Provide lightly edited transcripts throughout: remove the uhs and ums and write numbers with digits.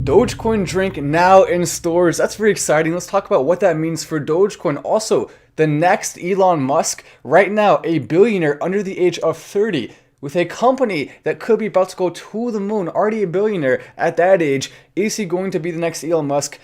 Dogecoin Drink now in stores. That's very exciting. Let's talk about what that means for Dogecoin. Also, the next Elon Musk, right now a billionaire under the age of 30, with a company that could be about to go to the moon, already a billionaire at that age. Is he going to be the next Elon Musk?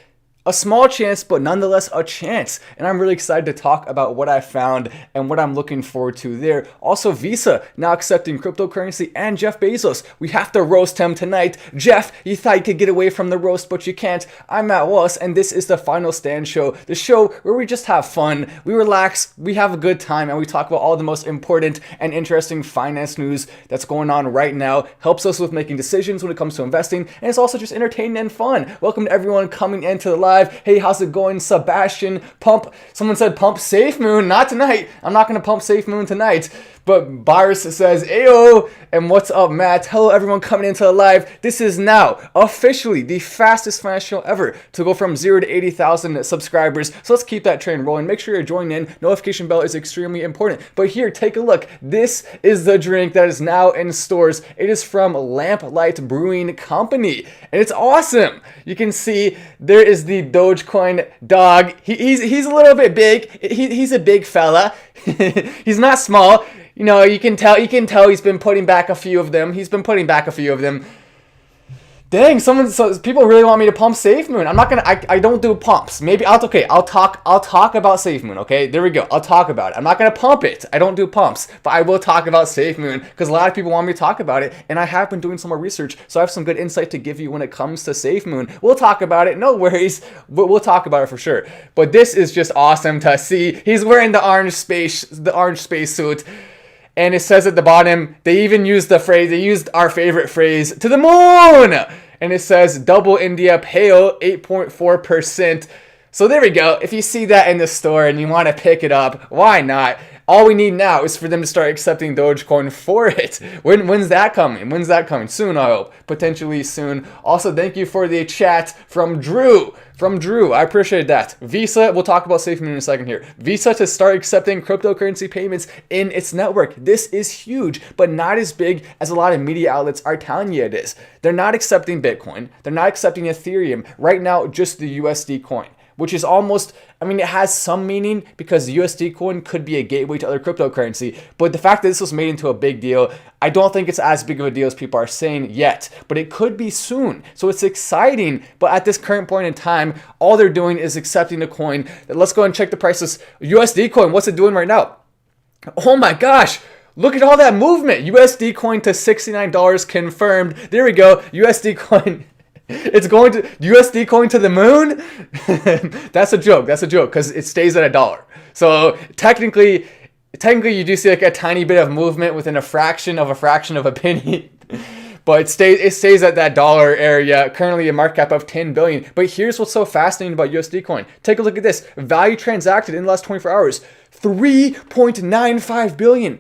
A small chance, but nonetheless a chance. And I'm really excited to talk about what I found and what I'm looking forward to there. Also, Visa now accepting cryptocurrency, and Jeff Bezos. We have to roast him tonight. Jeff, you thought you could get away from the roast, but you can't. I'm Matt Wallace, and this is the Final Stand Show. The show where we just have fun, we relax, we have a good time, and we talk about all the most important and interesting finance news that's going on right now. Helps us with making decisions when it comes to investing, and it's also just entertaining and fun. Welcome to everyone coming into the live. Hey, how's it going, Sebastian? Someone said pump Safe Moon. Not tonight. I'm not going to pump Safe Moon tonight. But Bars says, Ayo, and what's up, Matt? Hello, everyone coming into the live. This is now officially the fastest finance show ever to go from 0 to 80,000 subscribers. So let's keep that train rolling. Make sure you're joining in. Notification bell is extremely important. But here, take a look. This is the drink that is now in stores. It is from Lamplight Brewing Company, and it's awesome. You can see there is the Dogecoin dog. He's a little bit big. He's a big fella. He's not small. You know, you can tell he's been putting back a few of them. Dang, people really want me to pump Safe Moon. I don't do pumps. Maybe I'll talk about Safe Moon, okay? There we go. I'll talk about it. I'm not going to pump it. I don't do pumps, but I will talk about Safe Moon because a lot of people want me to talk about it, and I have been doing some more research, so I have some good insight to give you when it comes to Safe Moon. We'll talk about it. No worries. We'll talk about it for sure. But this is just awesome to see. He's wearing the orange space suit. And it says at the bottom, they used our favorite phrase, to the moon! And it says, double India pale, 8.4%. So there we go. If you see that in the store and you want to pick it up, why not? All we need now is for them to start accepting Dogecoin for it. When's that coming? Soon, I hope. Potentially soon. Also, thank you for the chat from Drew. I appreciate that. Visa, we'll talk about Safe Moon in a second here. Visa to start accepting cryptocurrency payments in its network. This is huge, but not as big as a lot of media outlets are telling you it is. They're not accepting Bitcoin. They're not accepting Ethereum. Right now, just the USD coin, which is almost, it has some meaning because USD coin could be a gateway to other cryptocurrency. But the fact that this was made into a big deal, I don't think it's as big of a deal as people are saying yet. But it could be soon. So it's exciting. But at this current point in time, all they're doing is accepting the coin. Let's go and check the prices. USD coin, what's it doing right now? Oh my gosh. Look at all that movement. USD coin to $69 confirmed. There we go. USD coin. It's going to USD coin to the moon. That's a joke because it stays at $1. So technically you do see like a tiny bit of movement within a fraction of a penny. But it stays at that dollar area, currently a market cap of 10 billion. But here's what's so fascinating about USD coin. Take a look at this. Value transacted in the last 24 hours, 3.95 billion.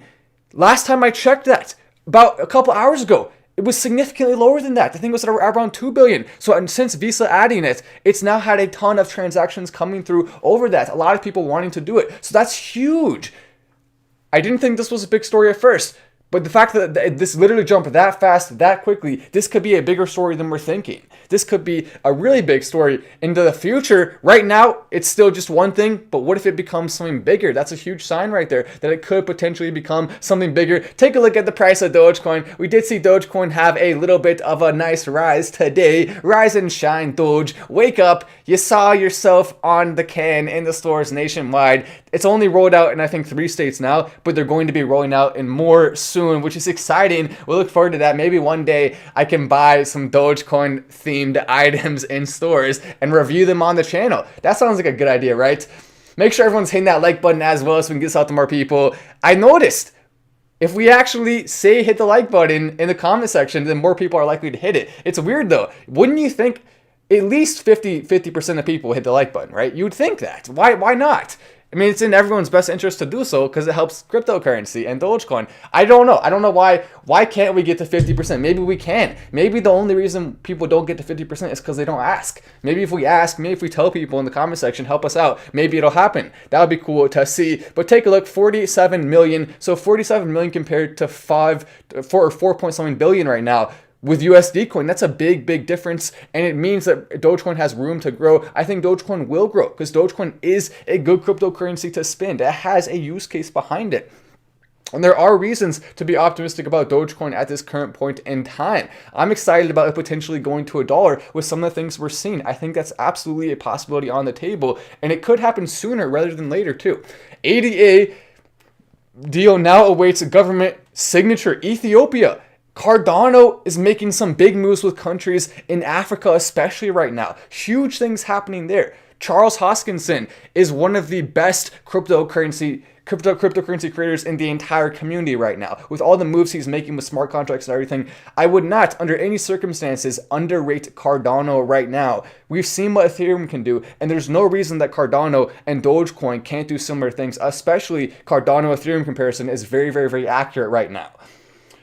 Last time I checked that, about a couple hours ago, it was significantly lower than that. I think it was at around 2 billion. So and since Visa adding it, it's now had a ton of transactions coming through over that. A lot of people wanting to do it. So that's huge. I didn't think this was a big story at first. But the fact that this literally jumped that fast, that quickly, this could be a bigger story than we're thinking. This could be a really big story into the future. Right now, it's still just one thing, but what if it becomes something bigger? That's a huge sign right there that it could potentially become something bigger. Take a look at the price of Dogecoin. We did see Dogecoin have a little bit of a nice rise today. Rise and shine, Doge. Wake up. You saw yourself on the can in the stores nationwide. It's only rolled out in, I think, 3 states now, but they're going to be rolling out in more soon, which is exciting. We'll look forward to that. Maybe one day I can buy some Dogecoin themed items in stores and review them on the channel. That sounds like a good idea, right? Make sure everyone's hitting that like button as well so we can get this out to more people. I noticed if we actually say hit the like button in the comment section, then more people are likely to hit it. It's weird though. Wouldn't you think at least 50% of people hit the like button, right? You would think that. Why not? I mean, it's in everyone's best interest to do so because it helps cryptocurrency and Dogecoin. I don't know why can't we get to 50%? Maybe we can. Maybe the only reason people don't get to 50% is because they don't ask. Maybe if we ask, maybe if we tell people in the comment section, help us out, maybe it'll happen. That would be cool to see. But take a look, 47 million. So 47 million compared to 4 point something billion right now. with USD coin. That's a big, big difference, and it means that Dogecoin has room to grow. I think Dogecoin will grow because Dogecoin is a good cryptocurrency to spend. It has a use case behind it. And there are reasons to be optimistic about Dogecoin at this current point in time. I'm excited about it potentially going to $1 with some of the things we're seeing. I think that's absolutely a possibility on the table, and it could happen sooner rather than later too. ADA deal now awaits a government signature. Ethiopia. Cardano is making some big moves with countries in Africa, especially right now. Huge things happening there. Charles Hoskinson is one of the best cryptocurrency creators in the entire community right now. With all the moves he's making with smart contracts and everything, I would not, under any circumstances, underrate Cardano right now. We've seen what Ethereum can do, and there's no reason that Cardano and Dogecoin can't do similar things, especially Cardano-Ethereum comparison is very, very, very accurate right now.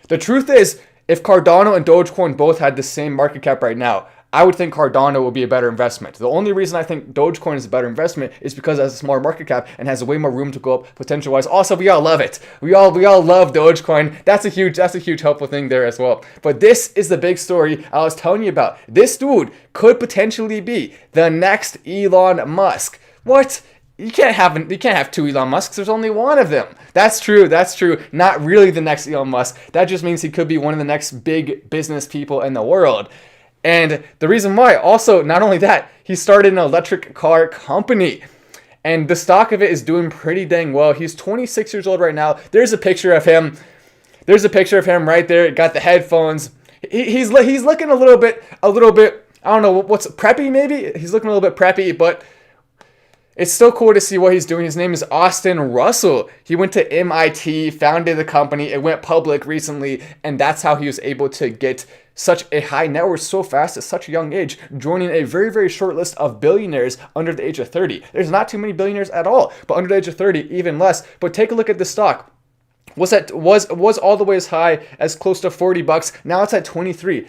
The truth is, if Cardano and Dogecoin both had the same market cap right now, I would think Cardano would be a better investment. The only reason I think Dogecoin is a better investment is because it has a smaller market cap and has way more room to go up potential-wise. Also, we all love it. We all love Dogecoin. That's a huge helpful thing there as well. But this is the big story I was telling you about. This dude could potentially be the next Elon Musk. What? You can't have two Elon Musks. There's only one of them. That's true. Not really the next Elon Musk. That just means he could be one of the next big business people in the world. And the reason why, also, not only that, he started an electric car company. And the stock of it is doing pretty dang well. He's 26 years old right now. There's a picture of him. Right there. Got the headphones. He's looking a little bit, I don't know, what's preppy maybe? He's looking a little bit preppy, but it's still cool to see what he's doing. His name is Austin Russell. He went to MIT, founded the company. It went public recently, and that's how he was able to get such a high net worth so fast at such a young age, joining a very, very short list of billionaires under the age of 30. There's not too many billionaires at all, but under the age of 30, even less. But take a look at the stock. Was all the way as high as close to $40. Now it's at 23.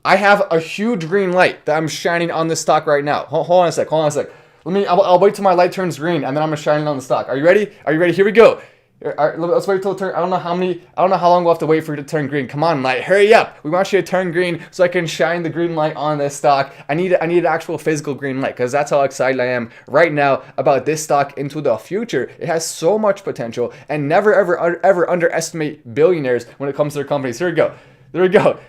I have a huge green light that I'm shining on this stock right now. Hold on a sec. I'll wait till my light turns green, and then I'm gonna shine it on the stock. Are you ready? Here we go. All right, let's wait till it turns. I don't know how long we'll have to wait for it to turn green. Come on, light, hurry up. We want you to turn green so I can shine the green light on this stock. I need an actual physical green light because that's how excited I am right now about this stock into the future. It has so much potential, and never ever underestimate billionaires when it comes to their companies. Here we go. There we go.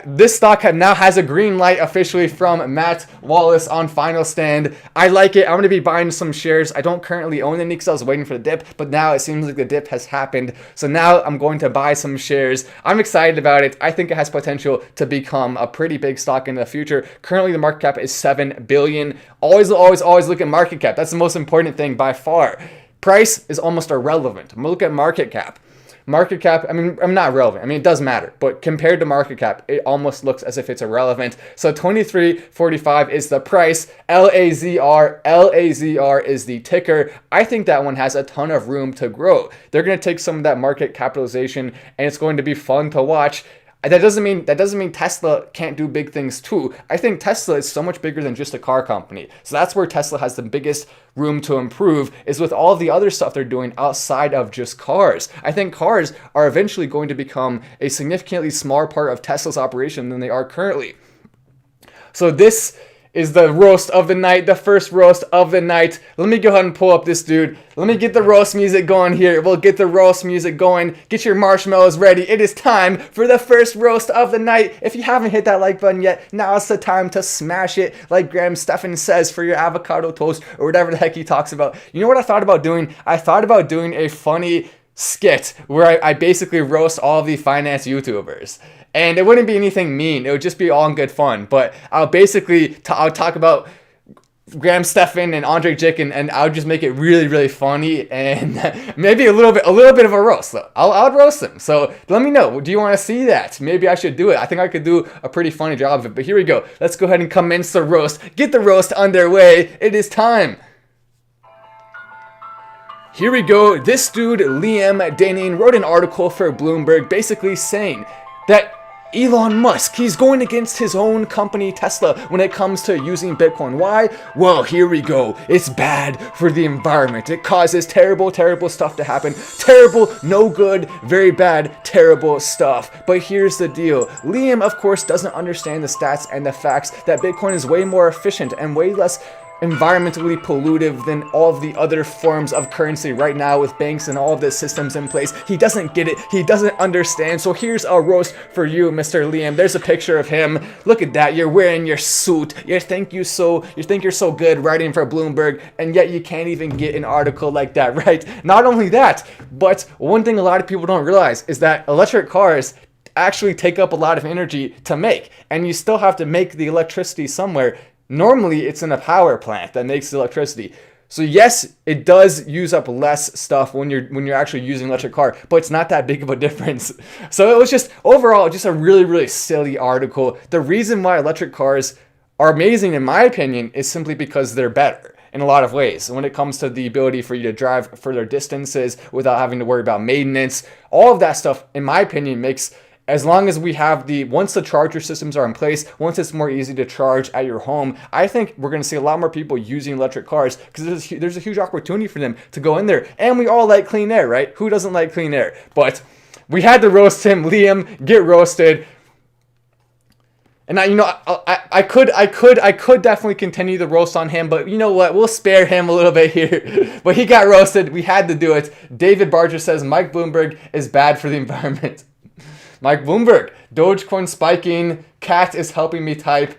This stock now has a green light officially from Matt Wallace on Final Stand. I like it. I'm going to be buying some shares. I don't currently own any because I was waiting for the dip, but now it seems like the dip has happened. So now I'm going to buy some shares. I'm excited about it. I think it has potential to become a pretty big stock in the future. Currently, the market cap is $7 billion. Always look at market cap. That's the most important thing by far. Price is almost irrelevant. I'm going to look at market cap. Market cap, I'm not relevant. it does matter, but compared to market cap, it almost looks as if it's irrelevant. So 23.45 is the price. LAZR is the ticker. I think that one has a ton of room to grow. They're going to take some of that market capitalization, and it's going to be fun to watch. That doesn't mean Tesla can't do big things too. I think Tesla is so much bigger than just a car company. So that's where Tesla has the biggest room to improve, is with all the other stuff they're doing outside of just cars. I think cars are eventually going to become a significantly smaller part of Tesla's operation than they are currently. So this is the roast of the night, the first roast of the night. Let me go ahead and pull up this dude. Let me get the roast music going here. We'll get the roast music going. Get your marshmallows ready. It is time for the first roast of the night. If you haven't hit that like button yet, now's the time to smash it, like Graham Stephan says, for your avocado toast or whatever the heck he talks about. You know what I thought about doing? I thought about doing a funny skit where I basically roast all the finance YouTubers. And it wouldn't be anything mean. It would just be all in good fun. But I'll talk about Graham Stephan and Andre Jicken, and I'll just make it really, really funny and maybe a little bit of a roast. Though I'll roast them. So let me know. Do you want to see that? Maybe I should do it. I think I could do a pretty funny job of it. But here we go. Let's go ahead and commence the roast. Get the roast underway. It is time. Here we go. This dude, Liam Denning, wrote an article for Bloomberg basically saying that Elon Musk, he's going against his own company, Tesla, when it comes to using Bitcoin. Why? Well, here we go. It's bad for the environment. It causes terrible, terrible stuff to happen. Terrible, no good, very bad, terrible stuff. But here's the deal. Liam, of course, doesn't understand the stats and the facts that Bitcoin is way more efficient and way less environmentally pollutive than all of the other forms of currency right now with banks and all of the systems in place. He doesn't get it. He doesn't understand. So here's a roast for you, Mr. Liam. There's a picture of him. Look at that. You're wearing your suit. You think you're so good writing for Bloomberg, and yet you can't even get an article like that, right? Not only that, but one thing a lot of people don't realize is that electric cars actually take up a lot of energy to make, and you still have to make the electricity somewhere. Normally, it's in a power plant that makes the electricity. So yes, it does use up less stuff when you're actually using an electric car, but it's not that big of a difference. So it was just overall just a really, really silly article. The reason why electric cars are amazing, in my opinion, is simply because they're better in a lot of ways. When it comes to the ability for you to drive further distances without having to worry about maintenance, all of that stuff, in my opinion, makes, as long as we have once the charger systems are in place, once it's more easy to charge at your home, I think we're going to see a lot more people using electric cars because there's a huge opportunity for them to go in there. And we all like clean air, right? Who doesn't like clean air? But we had to roast him. Liam, get roasted. And I could definitely continue the roast on him, but you know what? We'll spare him a little bit here. But he got roasted. We had to do it. David Barger says Mike Bloomberg is bad for the environment. Mike Bloomberg, Dogecoin spiking, cat is helping me type,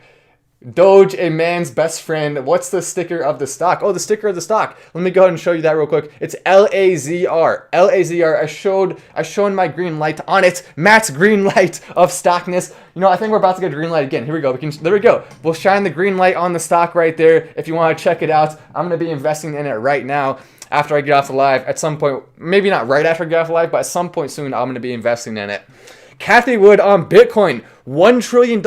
Doge, a man's best friend. What's the sticker of the stock? Oh, the sticker of the stock. Let me go ahead and show you that real quick. It's LAZR. LAZR. I shone my green light on it. Matt's green light of stockness. You know, I think we're about to get a green light again. Here we go. There we go. We'll shine the green light on the stock right there. If you want to check it out, I'm going to be investing in it right now. After I get off the live, at some point, maybe not right after I get off the live, but at some point soon, I'm going to be investing in it. Kathy Wood on Bitcoin, $1 trillion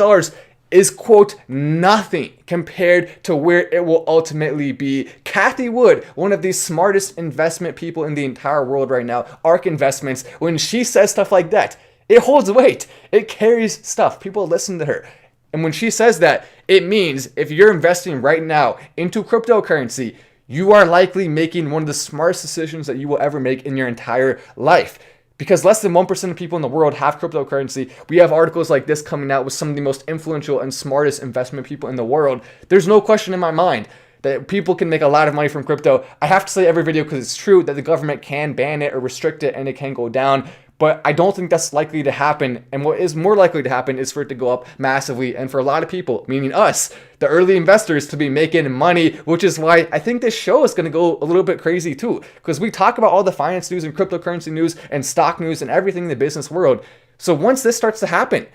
is, quote, nothing compared to where it will ultimately be. Kathy Wood, one of the smartest investment people in the entire world right now, ARK Investments, when she says stuff like that, it holds weight. It carries stuff. People listen to her. And when she says that, it means if you're investing right now into cryptocurrency, you are likely making one of the smartest decisions that you will ever make in your entire life. Because less than 1% of people in the world have cryptocurrency. We have articles like this coming out with some of the most influential and smartest investment people in the world. There's no question in my mind that people can make a lot of money from crypto. I have to say every video because it's true that the government can ban it or restrict it and it can go down. But I don't think that's likely to happen. And what is more likely to happen is for it to go up massively. And for a lot of people, meaning us, the early investors, to be making money, which is why I think this show is going to go a little bit crazy too. Because we talk about all the finance news and cryptocurrency news and stock news and everything in the business world. So once this starts to happen,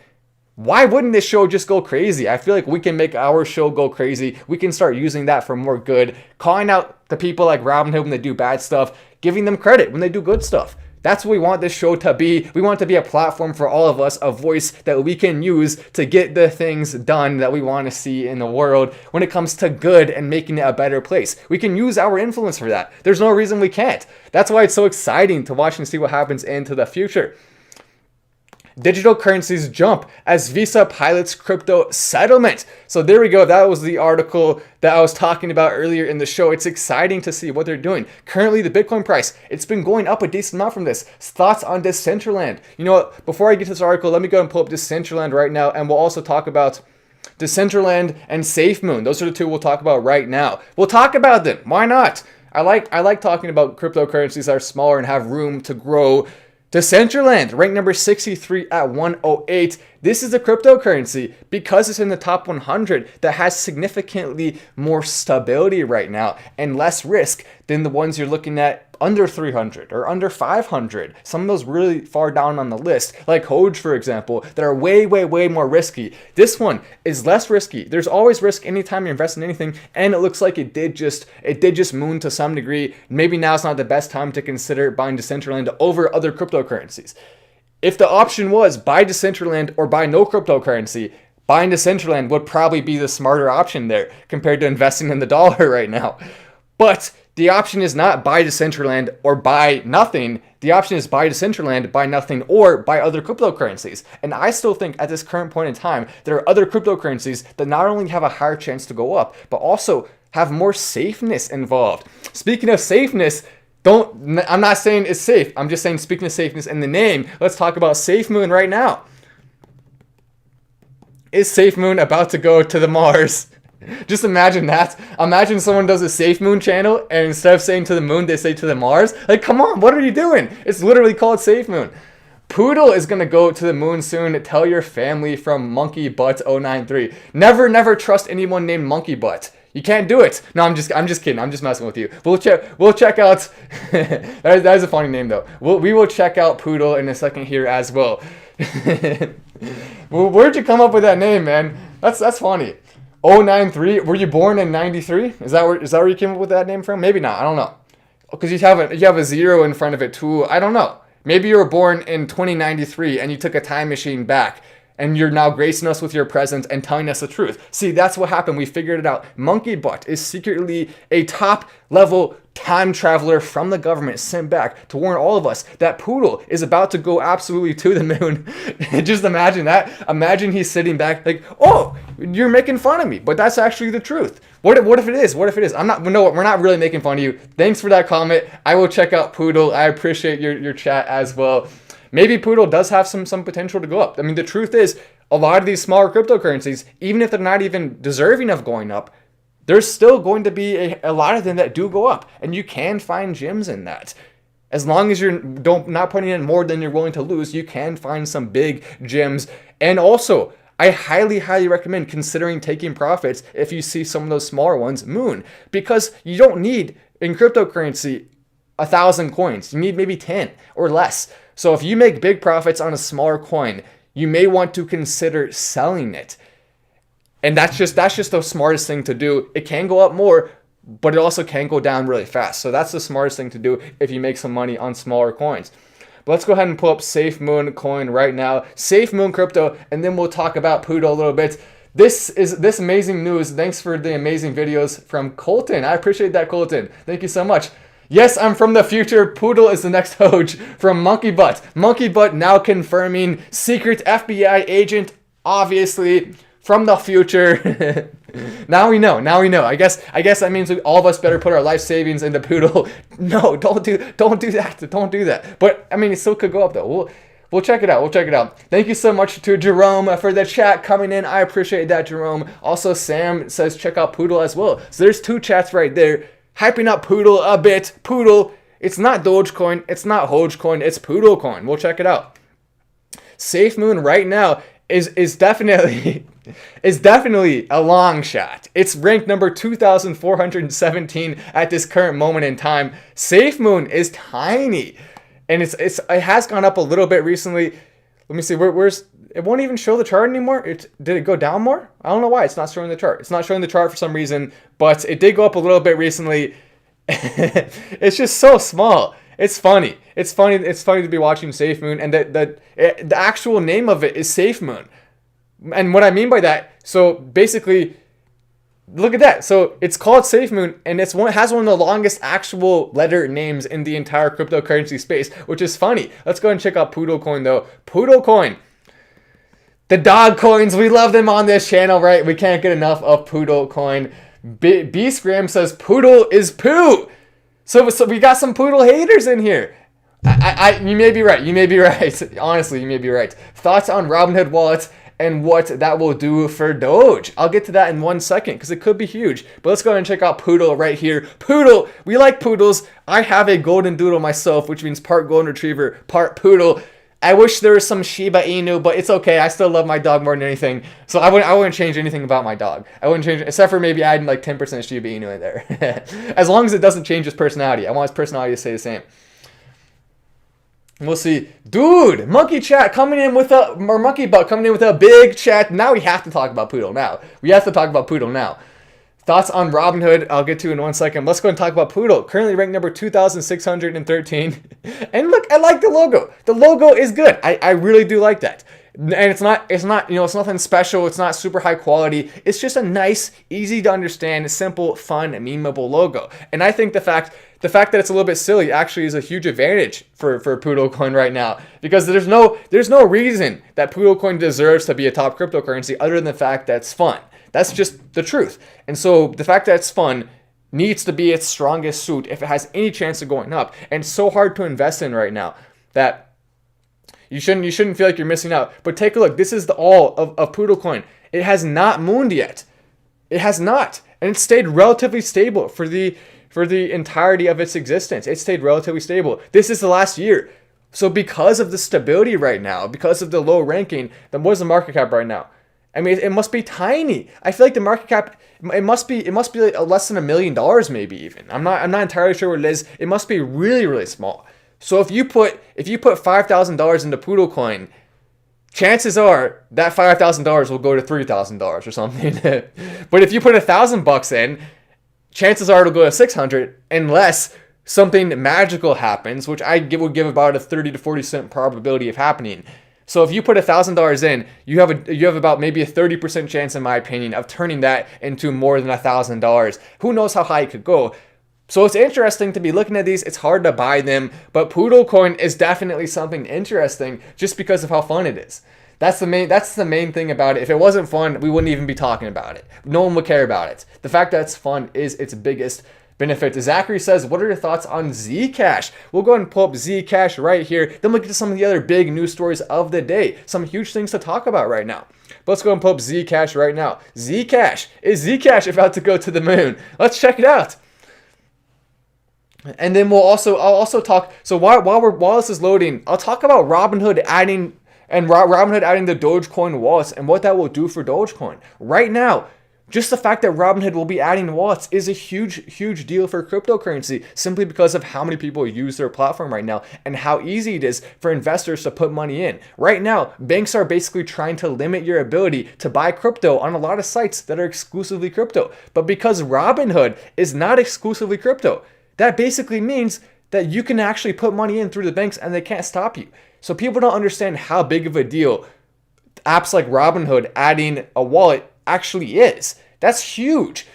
why wouldn't this show just go crazy? I feel like we can make our show go crazy. We can start using that for more good. Calling out the people like Robinhood when they do bad stuff. Giving them credit when they do good stuff. That's what we want this show to be. We want it to be a platform for all of us, a voice that we can use to get the things done that we want to see in the world when it comes to good and making it a better place. We can use our influence for that. There's no reason we can't. That's why it's so exciting to watch and see what happens into the future. Digital currencies jump as Visa pilots crypto settlement. So there we go. That was the article that I was talking about earlier in the show. It's exciting to see what they're doing. Currently, the Bitcoin price, it's been going up a decent amount from this. Thoughts on Decentraland? You know what? Before I get to this article, let me go and pull up Decentraland right now, and we'll also talk about Decentraland and SafeMoon. Those are the two we'll talk about right now. We'll talk about them. Why not? I like talking about cryptocurrencies that are smaller and have room to grow. Decentraland, ranked number 63 at 108. This is a cryptocurrency because it's in the top 100 that has significantly more stability right now and less risk than the ones you're looking at under 300 or under 500. Some of those really far down on the list, like Doge, for example, that are way, way, way more risky. This one is less risky. There's always risk anytime you invest in anything, and it looks like it did just moon to some degree. Maybe now's not the best time to consider buying Decentraland over other cryptocurrencies. If the option was buy Decentraland or buy no cryptocurrency, buying Decentraland would probably be the smarter option there compared to investing in the dollar right now. But The option is not buy Decentraland or buy nothing. The option is buy Decentraland, buy nothing, or buy other cryptocurrencies. And I still think at this current point in time, there are other cryptocurrencies that not only have a higher chance to go up, but also have more safeness involved. Speaking of safeness, I'm not saying it's safe. I'm just saying, speaking of safeness in the name, let's talk about SafeMoon right now. Is SafeMoon about to go to the Mars? Just imagine that. Imagine someone does a SafeMoon channel, and instead of saying to the moon, they say to the Mars. Like, come on, what are you doing? It's literally called SafeMoon. Poodle is going to go to the moon soon. Tell your family from Monkey Butt 093. Never trust anyone named Monkey Butt. You can't do it. No, I'm just kidding. I'm just messing with you. We'll check out. that is a funny name though. We will check out Poodle in a second here as well. Well, where'd you come up with that name, man? That's funny. 093. Were you born in 93? Is that where you came up with that name from? Maybe not. I don't know. Because you have a 0 in front of it too. I don't know. Maybe you were born in 2093 and you took a time machine back. And you're now gracing us with your presence and telling us the truth. See, that's what happened. We figured it out. Monkey Butt is secretly a top-level time traveler from the government sent back to warn all of us that Poodle is about to go absolutely to the moon. Just imagine that. Imagine he's sitting back like, oh, you're making fun of me. But that's actually the truth. What if it is? What if it is? We're not really making fun of you. Thanks for that comment. I will check out Poodle. I appreciate your chat as well. Maybe Poodle does have some potential to go up. I mean, the truth is, a lot of these smaller cryptocurrencies, even if they're not even deserving of going up, there's still going to be a lot of them that do go up. And you can find gems in that. As long as you're not putting in more than you're willing to lose, you can find some big gems. And also, I highly recommend considering taking profits if you see some of those smaller ones moon. Because you don't need, in cryptocurrency, 1,000 coins. You need maybe 10 or less. So if you make big profits on a smaller coin, you may want to consider selling it. And that's just the smartest thing to do. It can go up more, but it also can go down really fast. So that's the smartest thing to do if you make some money on smaller coins. But let's go ahead and pull up SafeMoon coin right now. SafeMoon crypto, and then we'll talk about Poodle a little bit. This amazing news. Thanks for the amazing videos from Colton. I appreciate that, Colton. Thank you so much. Yes, I'm from the future. Poodle is the next Doge from Monkey Butt. Monkey Butt now confirming secret FBI agent, obviously from the future. Now we know. I guess that means all of us better put our life savings into Poodle. No, don't do that. But I mean, it still could go up though. We'll check it out. Thank you so much to Jerome for the chat coming in. I appreciate that, Jerome. Also, Sam says check out Poodle as well. So there's two chats right there. Hyping up Poodle a bit. Poodle, it's not Dogecoin, it's not Dogecoin, it's Poodle Coin. We'll check it out. SafeMoon right now is definitely a long shot. It's ranked number 2,417 at this current moment in time. SafeMoon is tiny, and it has gone up a little bit recently. Let me see, where's it? Won't even show the chart anymore. Did it go down more? I don't know why it's not showing the chart. It's not showing the chart for some reason, but it did go up a little bit recently. It's just so small. It's funny. It's funny to be watching SafeMoon, and the actual name of it is SafeMoon. And what I mean by that, so basically, look at that. So it's called SafeMoon, and it has one of the longest actual letter names in the entire cryptocurrency space, which is funny. Let's go and check out Poodle Coin though. Poodle Coin. The dog coins, we love them on this channel, right? We can't get enough of Poodle Coin. B Scram says Poodle is poo. So we got some Poodle haters in here. You may be right. Honestly, you may be right. Thoughts on Robinhood wallets and what that will do for Doge? I'll get to that in 1 second because it could be huge. But let's go ahead and check out Poodle right here. Poodle, we like poodles. I have a golden doodle myself, which means part golden retriever, part poodle. I wish there was some Shiba Inu, but it's okay. I still love my dog more than anything. So I wouldn't change anything about my dog. I wouldn't change, except for maybe adding like 10% Shiba Inu in there. As long as it doesn't change his personality. I want his personality to stay the same. We'll see. Dude, Monkey Butt coming in with a big chat. Now we have to talk about Poodle now. Thoughts on Robinhood, I'll get to in 1 second. Let's go and talk about Poodle. Currently ranked number 2,613. And look, I like the logo. The logo is good. I really do like that. And it's not, it's nothing special. It's not super high quality. It's just a nice, easy to understand, simple, fun, memeable logo. And I think the fact that it's a little bit silly actually is a huge advantage for Poodle Coin right now, because there's no reason that Poodle Coin deserves to be a top cryptocurrency other than the fact that it's fun. That's just the truth. And so the fact that it's fun needs to be its strongest suit if it has any chance of going up. And it's so hard to invest in right now that you shouldn't feel like you're missing out. But take a look. This is the all of Poodle Coin. It has not mooned yet. It has not. And it stayed relatively stable for the entirety of its existence. It stayed relatively stable. This is the last year. So because of the stability right now, because of the low ranking, then what is the market cap right now? I mean, it must be tiny. I feel like the market cap, it must be like less than $1 million, maybe even. I'm not entirely sure what it is. It must be really, really small. So if you put $5,000 into Poodle Coin, chances are that $5,000 will go to $3,000 or something. But if you put $1,000 in, chances are it'll go to 600 unless something magical happens, which would give about a 30 to 40% probability of happening. So if you put $1,000 in, you have about maybe a 30% chance, in my opinion, of turning that into more than $1,000. Who knows how high it could go? So it's interesting to be looking at these. It's hard to buy them, but Poodle Coin is definitely something interesting just because of how fun it is. That's the main thing about it. If it wasn't fun, we wouldn't even be talking about it. No one would care about it. The fact that it's fun is its biggest benefit. Zachary says, what are your thoughts on Zcash? We'll go ahead and pull up Zcash right here. Then we'll get to some of the other big news stories of the day. Some huge things to talk about right now. But let's go and pull up Zcash right now. Zcash. Is Zcash about to go to the moon? Let's check it out. And then I'll also talk. So while this is loading, I'll talk about Robinhood adding the Dogecoin wallets and what that will do for Dogecoin. Right now, just the fact that Robinhood will be adding wallets is a huge deal for cryptocurrency, simply because of how many people use their platform right now and how easy it is for investors to put money in. Right now, banks are basically trying to limit your ability to buy crypto on a lot of sites that are exclusively crypto. But because Robinhood is not exclusively crypto, that basically means that you can actually put money in through the banks and they can't stop you. So people don't understand how big of a deal apps like Robinhood adding a wallet actually is. That's huge.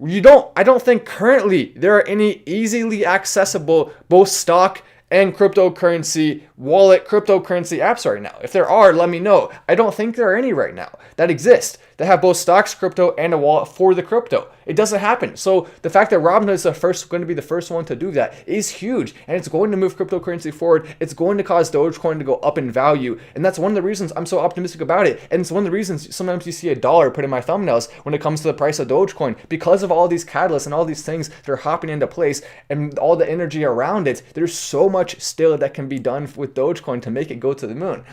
I don't think currently there are any easily accessible both stock and cryptocurrency apps right now. If there are, let me know. I don't think there are any right now that exist that have both stocks, crypto, and a wallet for the crypto. It doesn't happen. So the fact that Robinhood is going to be the first one to do that is huge, and it's going to move cryptocurrency forward. It's going to cause Dogecoin to go up in value, and that's one of the reasons I'm so optimistic about it. And it's one of the reasons sometimes you see $1 put in my thumbnails when it comes to the price of Dogecoin, because of all these catalysts and all these things that are hopping into place and all the energy around it. There's so much still that can be done with Dogecoin to make it go to the moon.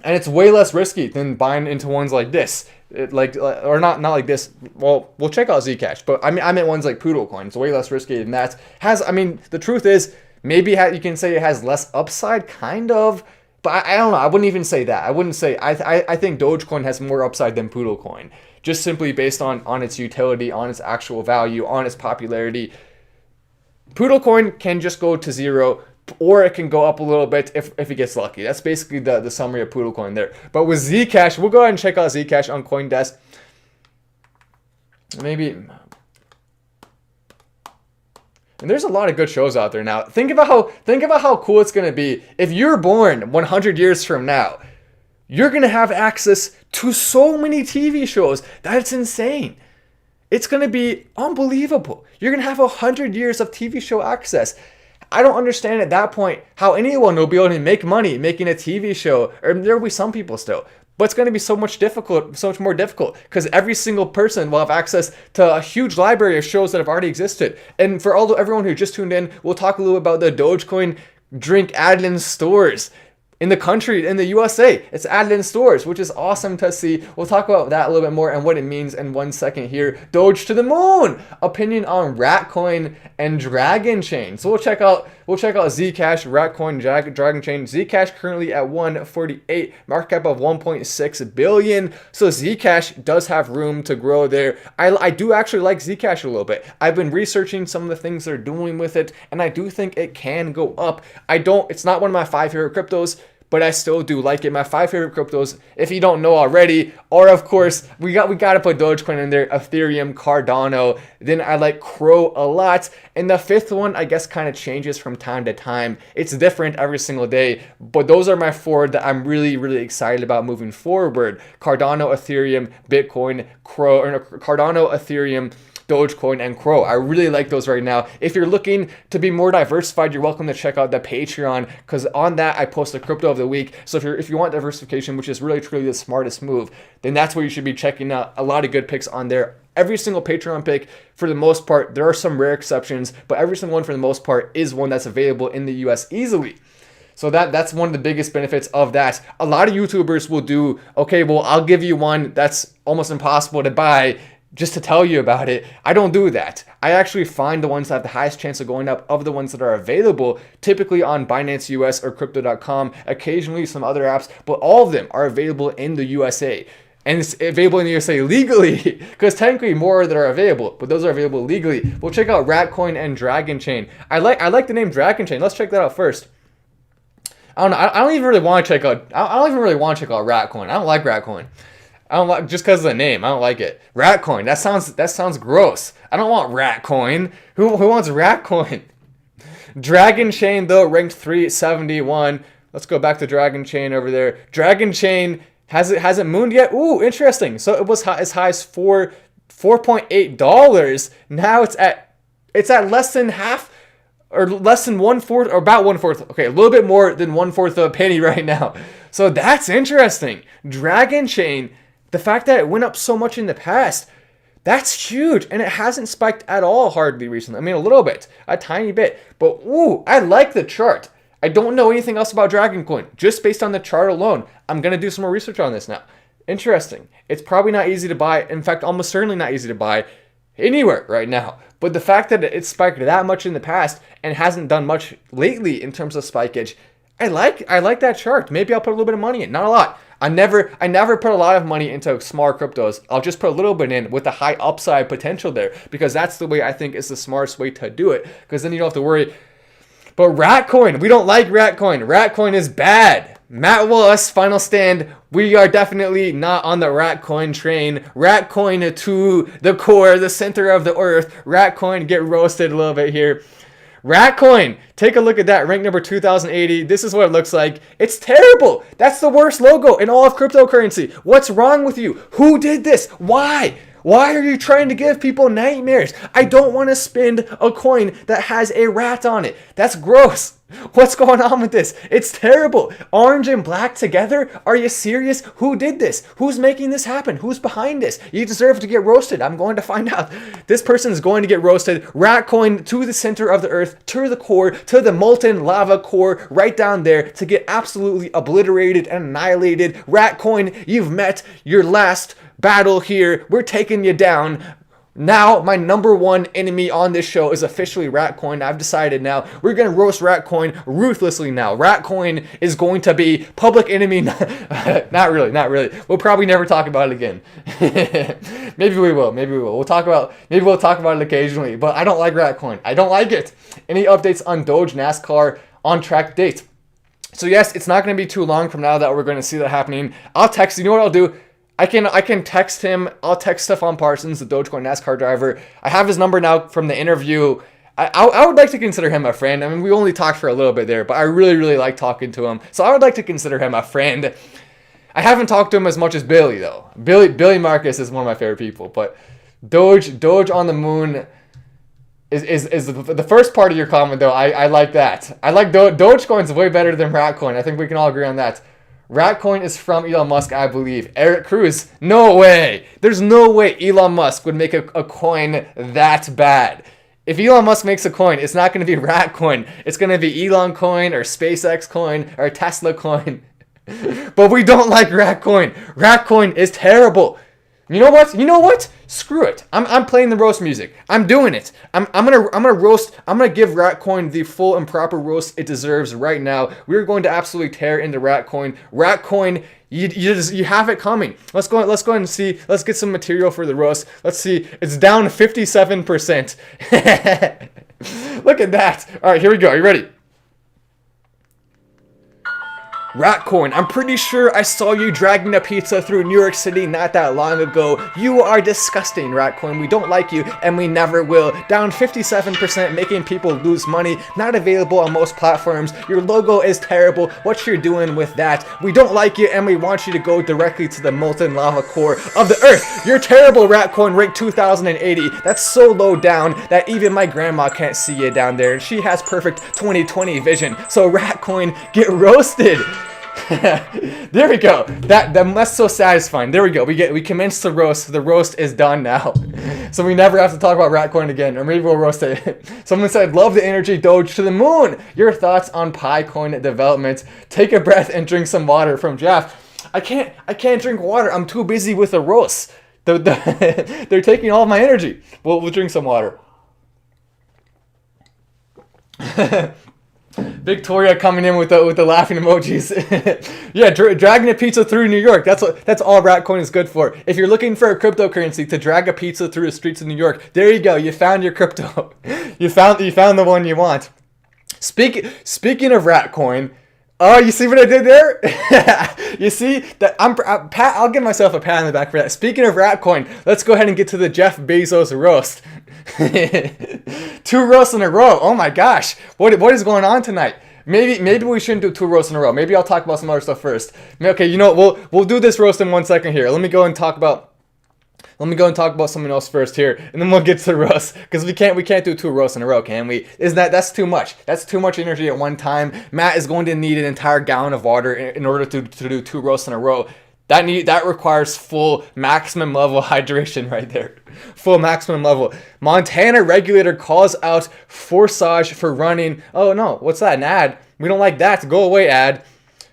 And it's way less risky than buying into ones like this. Or not like this. Well, we'll check out Zcash, but I meant ones like Poodle Coin. It's way less risky than that. The truth is, maybe you can say it has less upside, kind of, but I don't know. I wouldn't even say that. I wouldn't say, I think Dogecoin has more upside than Poodle Coin, just simply based on its utility, on its actual value, on its popularity. Poodle Coin can just go to zero, or it can go up a little bit if it gets lucky. That's basically the summary of Poodle Coin there. But with Zcash, we'll go ahead and check out Zcash on CoinDesk. Maybe. And there's a lot of good shows out there now. Think about how cool it's gonna be if you're born 100 years from now. You're gonna have access to so many TV shows that it's insane. It's gonna be unbelievable. You're gonna have 100 years of TV show access. I don't understand at that point how anyone will be able to make money making a TV show, or there will be some people still, but it's going to be so much more difficult, because every single person will have access to a huge library of shows that have already existed. And for everyone who just tuned in, we'll talk a little about the Dogecoin Drink added in stores. In the country, in the USA, it's added in stores, which is awesome to see. We'll talk about that a little bit more and what it means in 1 second here. Doge to the moon. Opinion on Ratcoin and Dragonchain. So we'll check out Zcash, Ratcoin, Dragonchain. Zcash currently at 148, market cap of 1.6 billion. So Zcash does have room to grow there. I do actually like Zcash a little bit. I've been researching some of the things they're doing with it, and I do think it can go up. It's not one of my 5 favorite cryptos, but I still do like it. My 5 favorite cryptos, if you don't know already, or of course, we got to put Dogecoin in there, Ethereum, Cardano. Then I like Crow a lot. And the 5th one, I guess, kind of changes from time to time. It's different every single day, but those are my 4 that I'm really, really excited about moving forward. Cardano, Ethereum, Bitcoin, Crow, or no, Cardano, Ethereum, Dogecoin, and Crow. I really like those right now. If you're looking to be more diversified, you're welcome to check out the Patreon, because on that I post a crypto of the week. So if you want diversification, which is really truly the smartest move, then that's where you should be checking out. A lot of good picks on there. Every single Patreon pick, for the most part, there are some rare exceptions, but every single one for the most part is one that's available in the US easily. So that's one of the biggest benefits of that. A lot of YouTubers will do, okay, well, I'll give you one that's almost impossible to buy just to tell you about it. I don't do that. I actually find the ones that have the highest chance of going up of the ones that are available, typically on Binance US or Crypto.com, occasionally some other apps, but all of them are available in the USA. And it's available in the USA legally, because technically more that are available, but those are available legally. We'll check out Ratcoin and Dragonchain. I like the name Dragonchain. Let's check that out first. I don't know. I don't even really want to check out. I don't even really want to check out Ratcoin. I don't like Ratcoin. I don't like, just because of the name. I don't like it. Ratcoin. That sounds gross. I don't want Ratcoin. Who wants Ratcoin? Dragonchain though ranked 371. Let's go back to Dragonchain over there. Dragonchain hasn't mooned yet. Ooh, interesting. So it was as high as $4.8. Now it's at less than half, or less than 1/4, or about 1/4. Okay, a little bit more than 1/4 of a penny right now. So that's interesting. Dragonchain, the fact that it went up so much in the past, that's huge. And it hasn't spiked at all hardly recently. I mean, a little bit, a tiny bit. But ooh, I like the chart. I don't know anything else about Dragoncoin. Just based on the chart alone, I'm going to do some more research on this now. Interesting. It's probably not easy to buy. In fact, almost certainly not easy to buy anywhere right now. But the fact that it spiked that much in the past and hasn't done much lately in terms of spikeage, I like that chart. Maybe I'll put a little bit of money in. Not a lot. I never put a lot of money into small cryptos. I'll just put a little bit in with the high upside potential there, because that's the way I think is the smartest way to do it, because then you don't have to worry. But Ratcoin, we don't like Ratcoin. Ratcoin is bad. Matt Wallace, final stand. We are definitely not on the Ratcoin train. Ratcoin to the core, the center of the earth. Ratcoin, get roasted a little bit here. Ratcoin, take a look at that, rank number 2080. This is what it looks like. It's terrible. That's the worst logo in all of cryptocurrency. What's wrong with you? Who did this? Why? Why are you trying to give people nightmares? I don't want to spend a coin that has a rat on it. That's gross. What's going on with this? It's terrible. Orange and black together? Are you serious? Who did this? Who's making this happen? Who's behind this? You deserve to get roasted. I'm going to find out. This person is going to get roasted. Ratcoin to the center of the earth, to the core, to the molten lava core, right down there, to get absolutely obliterated and annihilated. Ratcoin, you've met your last battle here. We're taking you down. Now, my number one enemy on this show is officially Ratcoin. I've decided now we're going to roast Ratcoin ruthlessly now. Ratcoin is going to be public enemy. Not really. We'll probably never talk about it again. Maybe we will. Maybe we'll talk about it occasionally, but I don't like Ratcoin. I don't like it. Any updates on Doge, NASCAR, on track date? So yes, it's not going to be too long from now that we're going to see that happening. I'll text you. You know what I'll do? I can text him. I'll text Stefan Parsons, the Dogecoin NASCAR driver. I have his number now from the interview. I would like to consider him a friend. I mean, we only talked for a little bit there, but I really, really like talking to him. So I would like to consider him a friend. I haven't talked to him as much as Billy, though. Billy Marcus is one of my favorite people. But Doge on the moon is the first part of your comment, though. I like that. I like Dogecoin's way better than Ratcoin. I think we can all agree on that. Ratcoin is from Elon Musk, I believe. Eric Cruz, no way. There's no way Elon Musk would make a coin that bad. If Elon Musk makes a coin, it's not going to be Ratcoin. It's going to be Elon coin or SpaceX coin or Tesla coin. But we don't like Ratcoin. Ratcoin is terrible. You know what? Screw it. I'm playing the roast music. I'm doing it. I'm gonna roast. I'm gonna give Ratcoin the full and proper roast it deserves right now. We're going to absolutely tear into Ratcoin. Ratcoin, you have it coming. Let's go ahead and see. Let's get some material for the roast. Let's see. It's down 57%. Look at that. All right, here we go. Are you ready? Ratcoin, I'm pretty sure I saw you dragging a pizza through New York City not that long ago. You are disgusting, Ratcoin. We don't like you, and we never will. Down 57%, making people lose money. Not available on most platforms. Your logo is terrible. What you're doing with that? We don't like you, and we want you to go directly to the molten lava core of the earth. You're terrible, Ratcoin. Rank 2080. That's so low down that even my grandma can't see you down there. She has perfect 20/20 vision. So Ratcoin, get roasted. There we go. That's so satisfying. There we go. We commenced the roast. The roast is done now. So we never have to talk about Ratcoin again, or maybe we'll roast it. Someone said, love the energy, Doge to the moon. Your thoughts on Picoin development? Take a breath and drink some water, from Jeff. I can't drink water. I'm too busy with the roast. They're taking all of my energy. We'll drink some water. Victoria coming in with the laughing emojis. Yeah, dragging a pizza through New York. That's all Ratcoin is good for. If you're looking for a cryptocurrency to drag a pizza through the streets of New York, there you go. You found your crypto. You found the one you want. Speaking of Ratcoin, oh, you see what I did there? You see that I'll give myself a pat on the back for that. Speaking of Ratcoin, let's go ahead and get to the Jeff Bezos roast. 2 roasts in a row. Oh my gosh, what is going on tonight? Maybe we shouldn't do 2 roasts in a row. Maybe I'll talk about some other stuff first. Okay, you know, we'll do this roast in 1 second here. Let me go and talk about something else first here, and then we'll get to the roast, because we can't do 2 roasts in a row, can we? That's too much. That's too much energy at one time. Matt is going to need an entire gallon of water in order to do 2 roasts in a row. That requires full maximum level hydration right there. Full maximum level. Montana regulator calls out Forsage for running. Oh no, what's that? An ad? We don't like that. Go away, ad.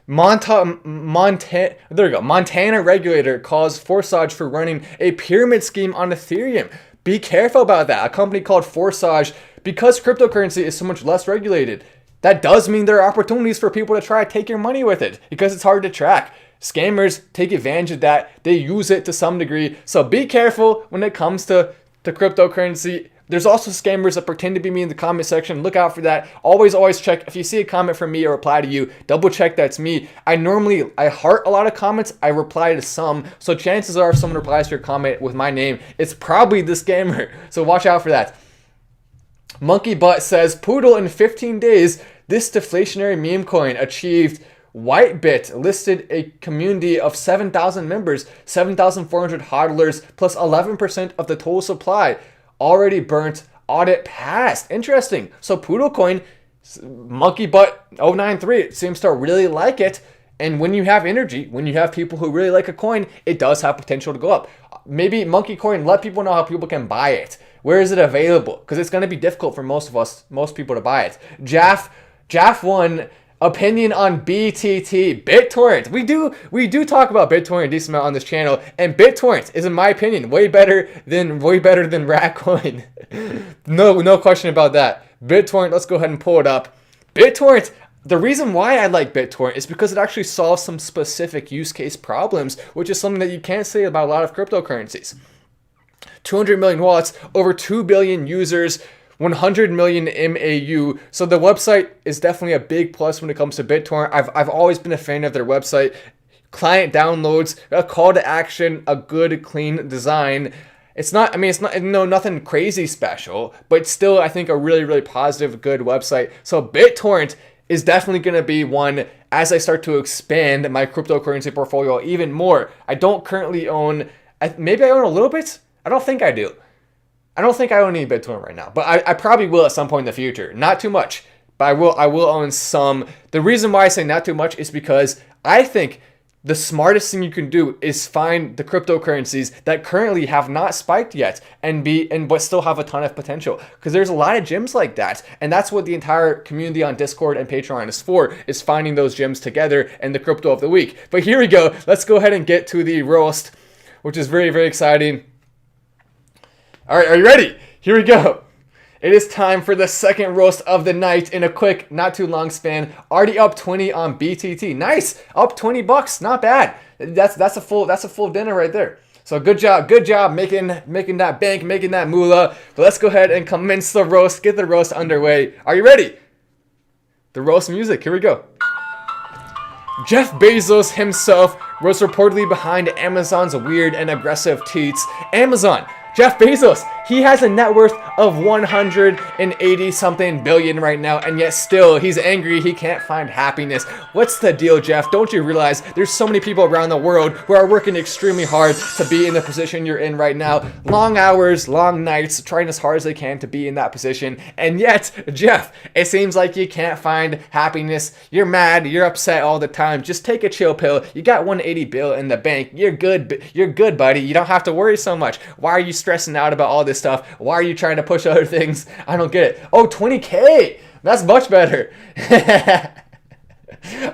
There we go. Montana regulator calls Forsage for running a pyramid scheme on Ethereum. Be careful about that. A company called Forsage, because cryptocurrency is so much less regulated, that does mean there are opportunities for people to try to take your money with it, because it's hard to track. Scammers take advantage of that. They use it to some degree. So be careful when it comes to cryptocurrency. There's also scammers that pretend to be me in the comment section. Look out for that. Always check. If you see a comment from me or reply to you, double check that's me. I heart a lot of comments. I reply to some. So chances are if someone replies to your comment with my name, it's probably the scammer. So watch out for that. Monkey Butt says, Poodle in 15 days, this deflationary meme coin achieved Whitebit listed a community of 7,000 members, 7,400 hodlers, plus 11% of the total supply. Already burnt, audit passed. Interesting. So Poodle Coin, Monkey Butt 093, it seems to really like it. And when you have energy, when you have people who really like a coin, it does have potential to go up. Maybe Monkey Coin, let people know how people can buy it. Where is it available? Because it's going to be difficult for most people to buy it. Jaff1, opinion on BTT, Bittorrent. We do talk about Bittorrent a decent amount on this channel, and Bittorrent is, in my opinion, way better than Ratcoin. No question about that. Bittorrent, let's go ahead and pull it up. Bittorrent, the reason why I like Bittorrent is because it actually solves some specific use case problems, which is something that you can't say about a lot of cryptocurrencies. 200 million wallets, over 2 billion users, 100 million MAU. So the website is definitely a big plus when it comes to Bittorrent. I've always been a fan of their website. Client downloads, a call to action, a good clean design. It's nothing crazy special, but still I think a really, really positive, good website. So Bittorrent is definitely going to be one as I start to expand my cryptocurrency portfolio even more. I don't currently own, maybe I own a little bit. I don't think I do. I don't think I own any Bittorrent right now, but I probably will at some point in the future. Not too much, but I will own some. The reason why I say not too much is because I think the smartest thing you can do is find the cryptocurrencies that currently have not spiked yet but still have a ton of potential. Because there's a lot of gems like that, and that's what the entire community on Discord and Patreon is for, is finding those gems together and the crypto of the week. But here we go. Let's go ahead and get to the roast, which is very, very exciting. All right, are you ready? Here we go. It is time for the second roast of the night in a quick, not too long span. Already up 20 on BTT. Nice, up $20. Not bad. That's a full dinner right there. So good job making that bank, making that moolah. But let's go ahead and commence the roast. Get the roast underway. Are you ready? The roast music. Here we go. Jeff Bezos himself was reportedly behind Amazon's weird and aggressive tweets. Amazon, Jeff Bezos, he has a net worth of 180 something billion right now, and yet still he's angry he can't find happiness. What's the deal, Jeff? Don't you realize there's so many people around the world who are working extremely hard to be in the position you're in right now? Long hours, long nights, trying as hard as they can to be in that position, and yet, Jeff, it seems like you can't find happiness. You're mad, you're upset all the time. Just take a chill pill. You got 180 bill in the bank. You're good, buddy. You don't have to worry so much. Why are you stressing out about all this stuff? Why are you trying to push other things? I don't get it. Oh, 20K. That's much better.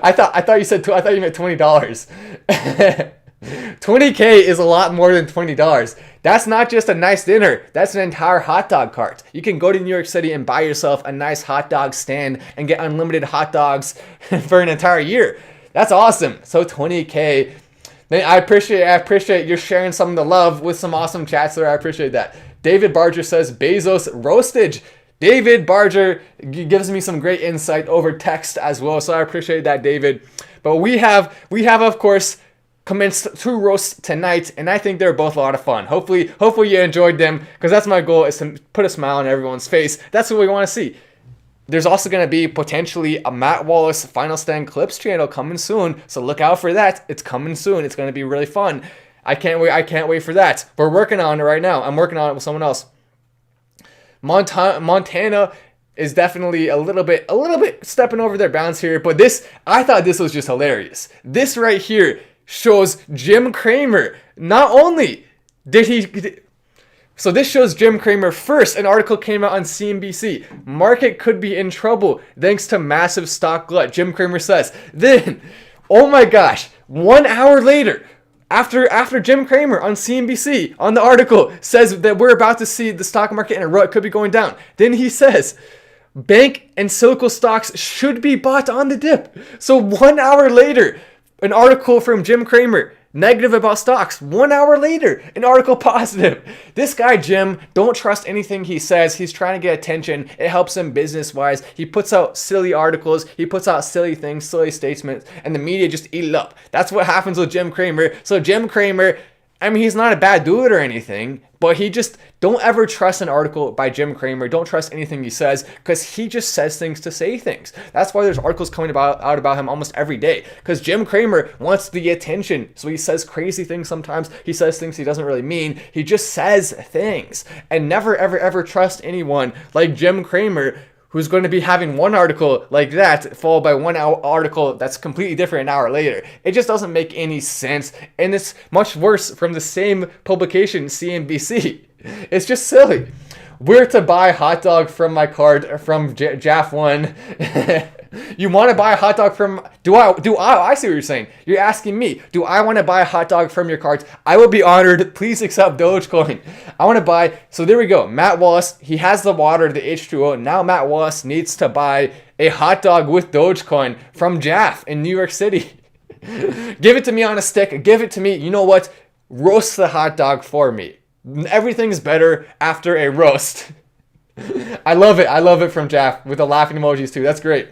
I thought you said I thought you meant $20. 20K is a lot more than $20. That's not just a nice dinner. That's an entire hot dog cart. You can go to New York City and buy yourself a nice hot dog stand and get unlimited hot dogs for an entire year. That's awesome. So 20K. I appreciate you sharing some of the love with some awesome chats there. I appreciate that. David Barger says Bezos roastage. David Barger gives me some great insight over text as well, so I appreciate that, David. But we have of course commenced 2 roasts tonight, and I think they're both a lot of fun. Hopefully you enjoyed them, because that's my goal, is to put a smile on everyone's face. That's what we want to see. There's also going to be potentially a Matt Wallace Final Stand Clips channel coming soon, so look out for that. It's coming soon. It's going to be really fun. I can't wait for that. We're working on it right now. I'm working on it with someone else. Montana is definitely a little bit stepping over their bounds here, but I thought this was just hilarious. This right here shows Jim Cramer. Not only did he... So this shows Jim Cramer first. An article came out on CNBC. Market could be in trouble thanks to massive stock glut, Jim Cramer says. Then, oh my gosh, 1 hour later, after Jim Cramer on CNBC on the article says that we're about to see the stock market in a rut, could be going down. Then he says, bank and cyclical stocks should be bought on the dip. So 1 hour later, an article from Jim Cramer, negative about stocks. 1 hour later, an article positive. This guy, Jim, don't trust anything he says. He's trying to get attention. It helps him business-wise. He puts out silly articles. He puts out silly things, silly statements, and the media just eat it up. That's what happens with Jim Cramer. So Jim Cramer, I mean, he's not a bad dude or anything, but he just, don't ever trust an article by Jim Cramer. Don't trust anything he says, because he just says things to say things. That's why there's articles coming out about him almost every day, because Jim Cramer wants the attention. So he says crazy things sometimes. He says things he doesn't really mean. He just says things. And never, ever, ever trust anyone like Jim Cramer, who's going to be having one article like that followed by one article that's completely different an hour later. It just doesn't make any sense, and it's much worse from the same publication, CNBC. It's just silly. Where to buy hot dog from my card from Jaff1. You want to buy a hot dog from... I see what you're saying. You're asking me, do I want to buy a hot dog from your cards? I will be honored. Please accept Dogecoin. I want to buy... So there we go. Matt Wallace, he has the water, the H2O. Now Matt Wallace needs to buy a hot dog with Dogecoin from Jaff in New York City. Give it to me on a stick. Give it to me. You know what? Roast the hot dog for me. Everything's better after a roast. I love it. I love it from Jaff with the laughing emojis too. That's great.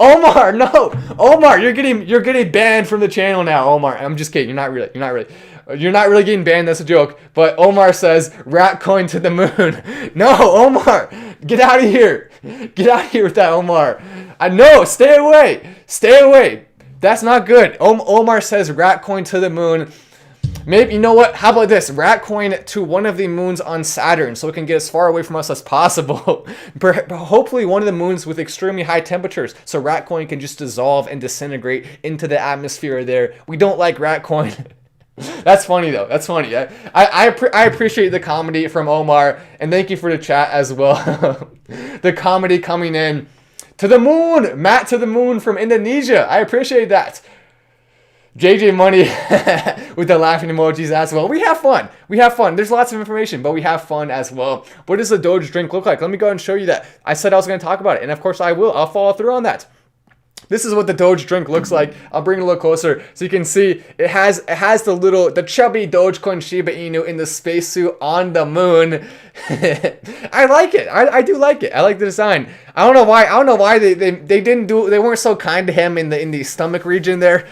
Omar, no, Omar, you're getting banned from the channel now. Omar, I'm just kidding. You're not really getting banned. That's a joke. But Omar says Ratcoin to the moon. No, Omar, get out of here. Get out of here with that, Omar. I know. Stay away. Stay away. That's not good. Omar says Ratcoin to the moon. Maybe, you know what? How about this? Ratcoin to one of the moons on Saturn so it can get as far away from us as possible. Hopefully one of the moons with extremely high temperatures so Ratcoin can just dissolve and disintegrate into the atmosphere there. We don't like Ratcoin. That's funny though. That's funny. I appreciate the comedy from Omar, and thank you for the chat as well. The comedy coming in. To the moon! Matt to the moon from Indonesia. I appreciate that. JJ Money with the laughing emojis as well. We have fun. We have fun. There's lots of information, but we have fun as well. What does the Doge drink look like? Let me go ahead and show you that. I said I was going to talk about it, and of course I will. I'll follow through on that. This is what the Doge drink looks like. I'll bring it a little closer so you can see it has the chubby Dogecoin Shiba Inu in the spacesuit on the moon. I like it. I do like it. I like the design. I don't know why they weren't so kind to him in the stomach region there.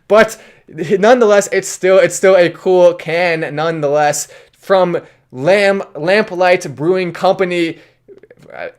But nonetheless, it's still a cool can nonetheless from Lamplight Brewing Company,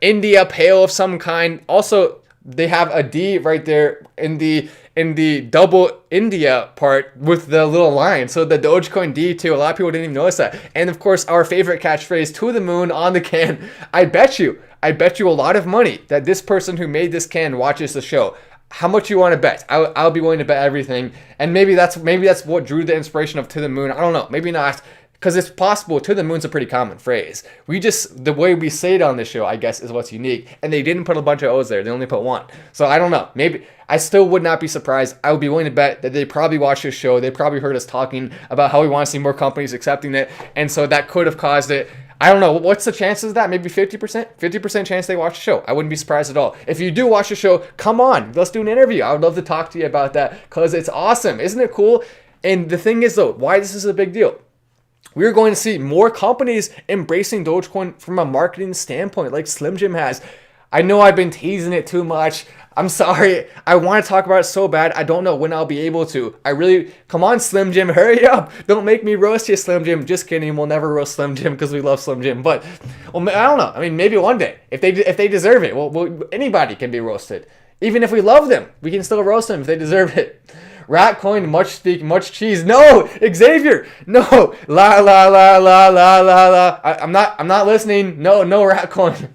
India Pale of some kind. Also, they have a D right there in the double India part with the little line. So the Dogecoin D too. A lot of people didn't even notice that. And of course, our favorite catchphrase, to the moon on the can. I bet you a lot of money that this person who made this can watches the show. How much you want to bet? I'll be willing to bet everything. And maybe that's what drew the inspiration of to the moon. I don't know. Maybe not. Because it's possible, to the moon's a pretty common phrase. The way we say it on this show, I guess, is what's unique. And they didn't put a bunch of O's there. They only put one. So I don't know. Maybe, I still would not be surprised. I would be willing to bet that they probably watched this show. They probably heard us talking about how we want to see more companies accepting it. And so that could have caused it. I don't know. What's the chances of that? Maybe 50%? 50% chance they watch the show. I wouldn't be surprised at all. If you do watch the show, come on. Let's do an interview. I would love to talk to you about that because it's awesome. Isn't it cool? And the thing is, though, why this is a big deal. We're going to see more companies embracing Dogecoin from a marketing standpoint, like Slim Jim has. I know I've been teasing it too much. I'm sorry. I want to talk about it so bad. I don't know when I'll be able to. Come on, Slim Jim, hurry up. Don't make me roast you, Slim Jim. Just kidding. We'll never roast Slim Jim because we love Slim Jim. But, well, I don't know. I mean, maybe one day. If they deserve it, well, anybody can be roasted. Even if we love them, we can still roast them if they deserve it. Ratcoin, much speak, much cheese. No, Xavier. No, la la la la la la la. I'm not listening. No, Ratcoin.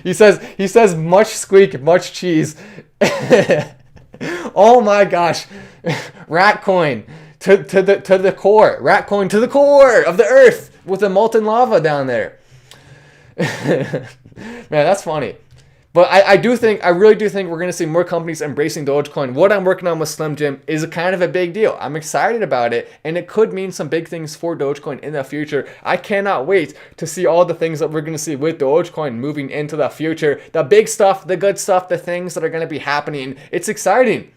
he says much squeak, much cheese. Oh my gosh, Ratcoin to the core. Ratcoin to the core of the earth with the molten lava down there. Man, that's funny. But I really do think we're going to see more companies embracing Dogecoin. What I'm working on with Slim Jim is kind of a big deal. I'm excited about it, and it could mean some big things for Dogecoin in the future. I cannot wait to see all the things that we're going to see with Dogecoin moving into the future. The big stuff, the good stuff, the things that are going to be happening. It's exciting.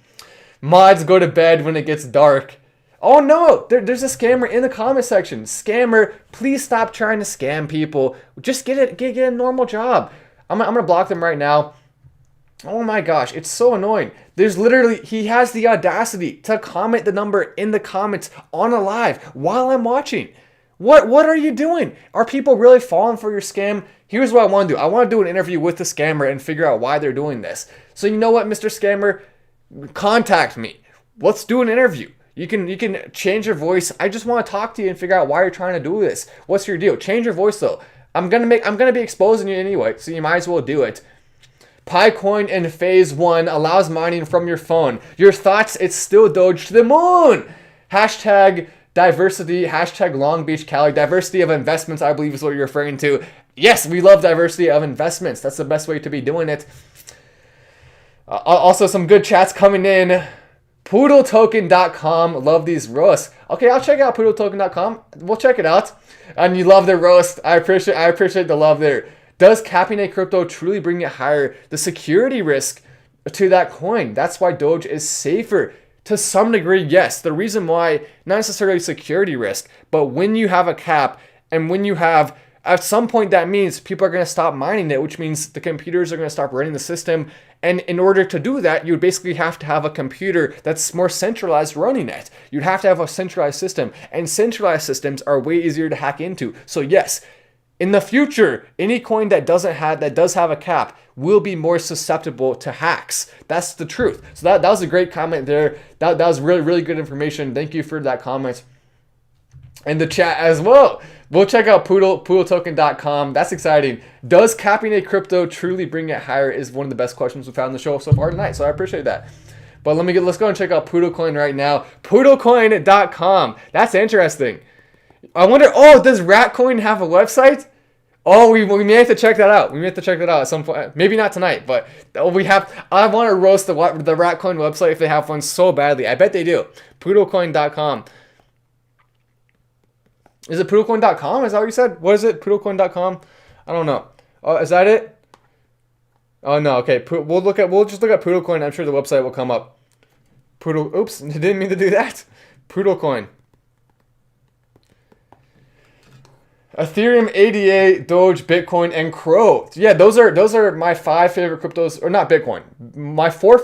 Mods go to bed when it gets dark. Oh no, there's a scammer in the comment section. Scammer, please stop trying to scam people. Just get a normal job. I'm gonna block them right now. Oh my gosh, it's so annoying. He has the audacity to comment the number in the comments on a live while I'm watching. What are you doing? Are people really falling for your scam? Here's what I want to do. I want to do an interview with the scammer and figure out why they're doing this. So you know what, Mr. Scammer? Contact me. Let's do an interview. You can change your voice. I just want to talk to you and figure out why you're trying to do this. What's your deal? Change your voice though. I'm gonna be exposing you anyway, so you might as well do it. PiCoin in phase 1 allows mining from your phone. Your thoughts? It's still Doge to the moon. Hashtag diversity. Hashtag Long Beach, Cali. Diversity of investments, I believe is what you're referring to. Yes, we love diversity of investments. That's the best way to be doing it. Also, some good chats coming in. PoodleToken.com. Love these roasts. Okay, I'll check out PoodleToken.com. We'll check it out. And you love the roast. I appreciate the love there. Does capping a crypto truly bring it higher? The security risk to that coin. That's why Doge is safer. To some degree, yes. The reason why, not necessarily security risk, but when you have a cap and when you have, at some point that means people are going to stop mining it, which means the computers are going to stop running the system. And in order to do that, you would basically have to have a computer that's more centralized running it. You'd have to have a centralized system, and centralized systems are way easier to hack into. So yes, in the future, any coin that does have a cap will be more susceptible to hacks. That's the truth. So that was a great comment there. That was really, really good information. Thank you for that comment. And the chat as well. We'll check out PoodleToken.com. That's exciting. Does capping a crypto truly bring it higher is one of the best questions we've found in the show so far tonight. So I appreciate that. But let's go and check out Poodle Coin right now. PoodleCoin.com. That's interesting. I wonder, does Ratcoin have a website? Oh, we may have to check that out. We may have to check that out at some point. Maybe not tonight, but I want to roast the Ratcoin website if they have one so badly. I bet they do. PoodleCoin.com. Is it PoodleCoin.com? Is that what you said? What is it? PoodleCoin.com? I don't know. Is that it? Oh no, okay. We'll just look at Poodle Coin. I'm sure the website will come up. Poodle. Oops, didn't mean to do that. Poodle Coin. Ethereum, ADA, Doge, Bitcoin, and Crow. Yeah, those are my 5 favorite cryptos, or not Bitcoin. My 4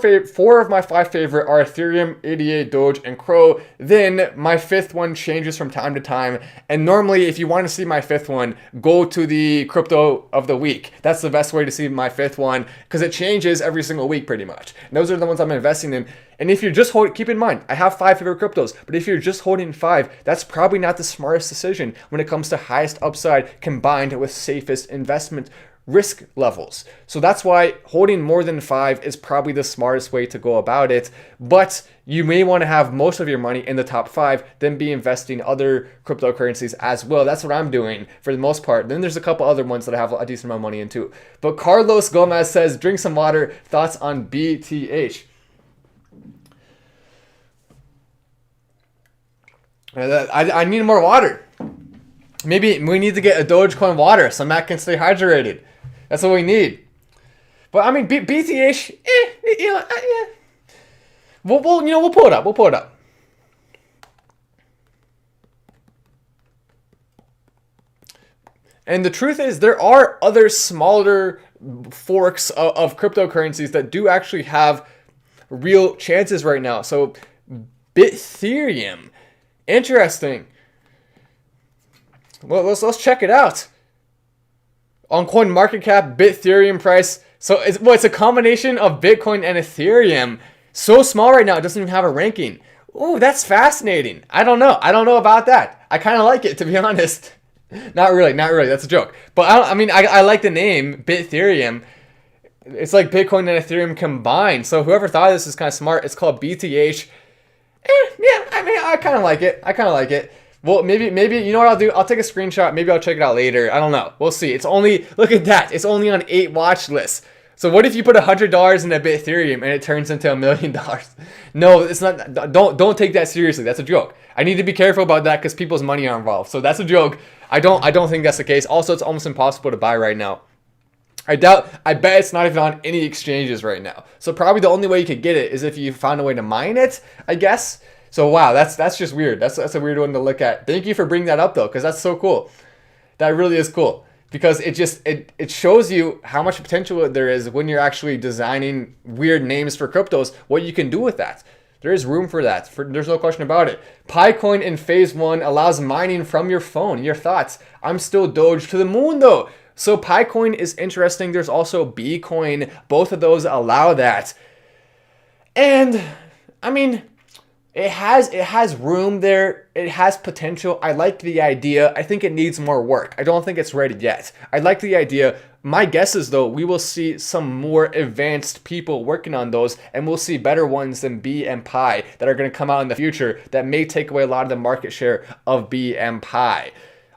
of my 5 favorite are Ethereum, ADA, Doge, and Crow. Then my 5th one changes from time to time. And normally, if you want to see my 5th one, go to the crypto of the week. That's the best way to see my 5th one because it changes every single week pretty much. And those are the ones I'm investing in. And if you're just holding, keep in mind, I have 5 favorite cryptos, but if you're just holding 5, that's probably not the smartest decision when it comes to highest upside combined with safest investment risk levels. So that's why holding more than 5 is probably the smartest way to go about it. But you may want to have most of your money in the top 5, then be investing other cryptocurrencies as well. That's what I'm doing for the most part. Then there's a couple other ones that I have a decent amount of money into. But Carlos Gomez says, drink some water. Thoughts on BTH? I need more water. Maybe we need to get a Dogecoin water so Matt can stay hydrated. That's what we need. But I mean, BTH, yeah. We'll pull it up. We'll pull it up. And the truth is, there are other smaller forks of cryptocurrencies that do actually have real chances right now. So, Bittorrent. Interesting. Well, let's check it out. On CoinMarketCap, Bittorrent price. So it's a combination of Bitcoin and Ethereum. So small right now, it doesn't even have a ranking. Ooh, that's fascinating. I don't know about that. I kind of like it, to be honest. Not really. That's a joke. But I like the name Bittorrent. It's like Bitcoin and Ethereum combined. So whoever thought this is kind of smart, it's called BTH. Yeah, I kind of like it. Well, maybe, you know what I'll do? I'll take a screenshot. Maybe I'll check it out later. I don't know. We'll see. Look at that. It's only on 8 watch lists. So what if you put $100 in a Bittorrent and it turns into $1 million? No, it's not. Don't take that seriously. That's a joke. I need to be careful about that because people's money are involved. So that's a joke. I don't think that's the case. Also, it's almost impossible to buy right now. I bet it's not even on any exchanges right now. So probably the only way you could get it is if you found a way to mine it, I guess. So wow, that's just weird. That's a weird one to look at. Thank you for bringing that up though, because that's so cool. That really is cool. Because it shows you how much potential there is when you're actually designing weird names for cryptos, what you can do with that. There is room for that. There's no question about it. PiCoin in phase 1 allows mining from your phone. Your thoughts? I'm still Doge to the moon though. So PiCoin is interesting. There's also Bcoin. Both of those allow that. And I mean, it has room there. It has potential. I like the idea. I think it needs more work. I don't think it's ready yet. I like the idea. My guess is though, we will see some more advanced people working on those, and we'll see better ones than B and Pi that are going to come out in the future that may take away a lot of the market share of B and Pi.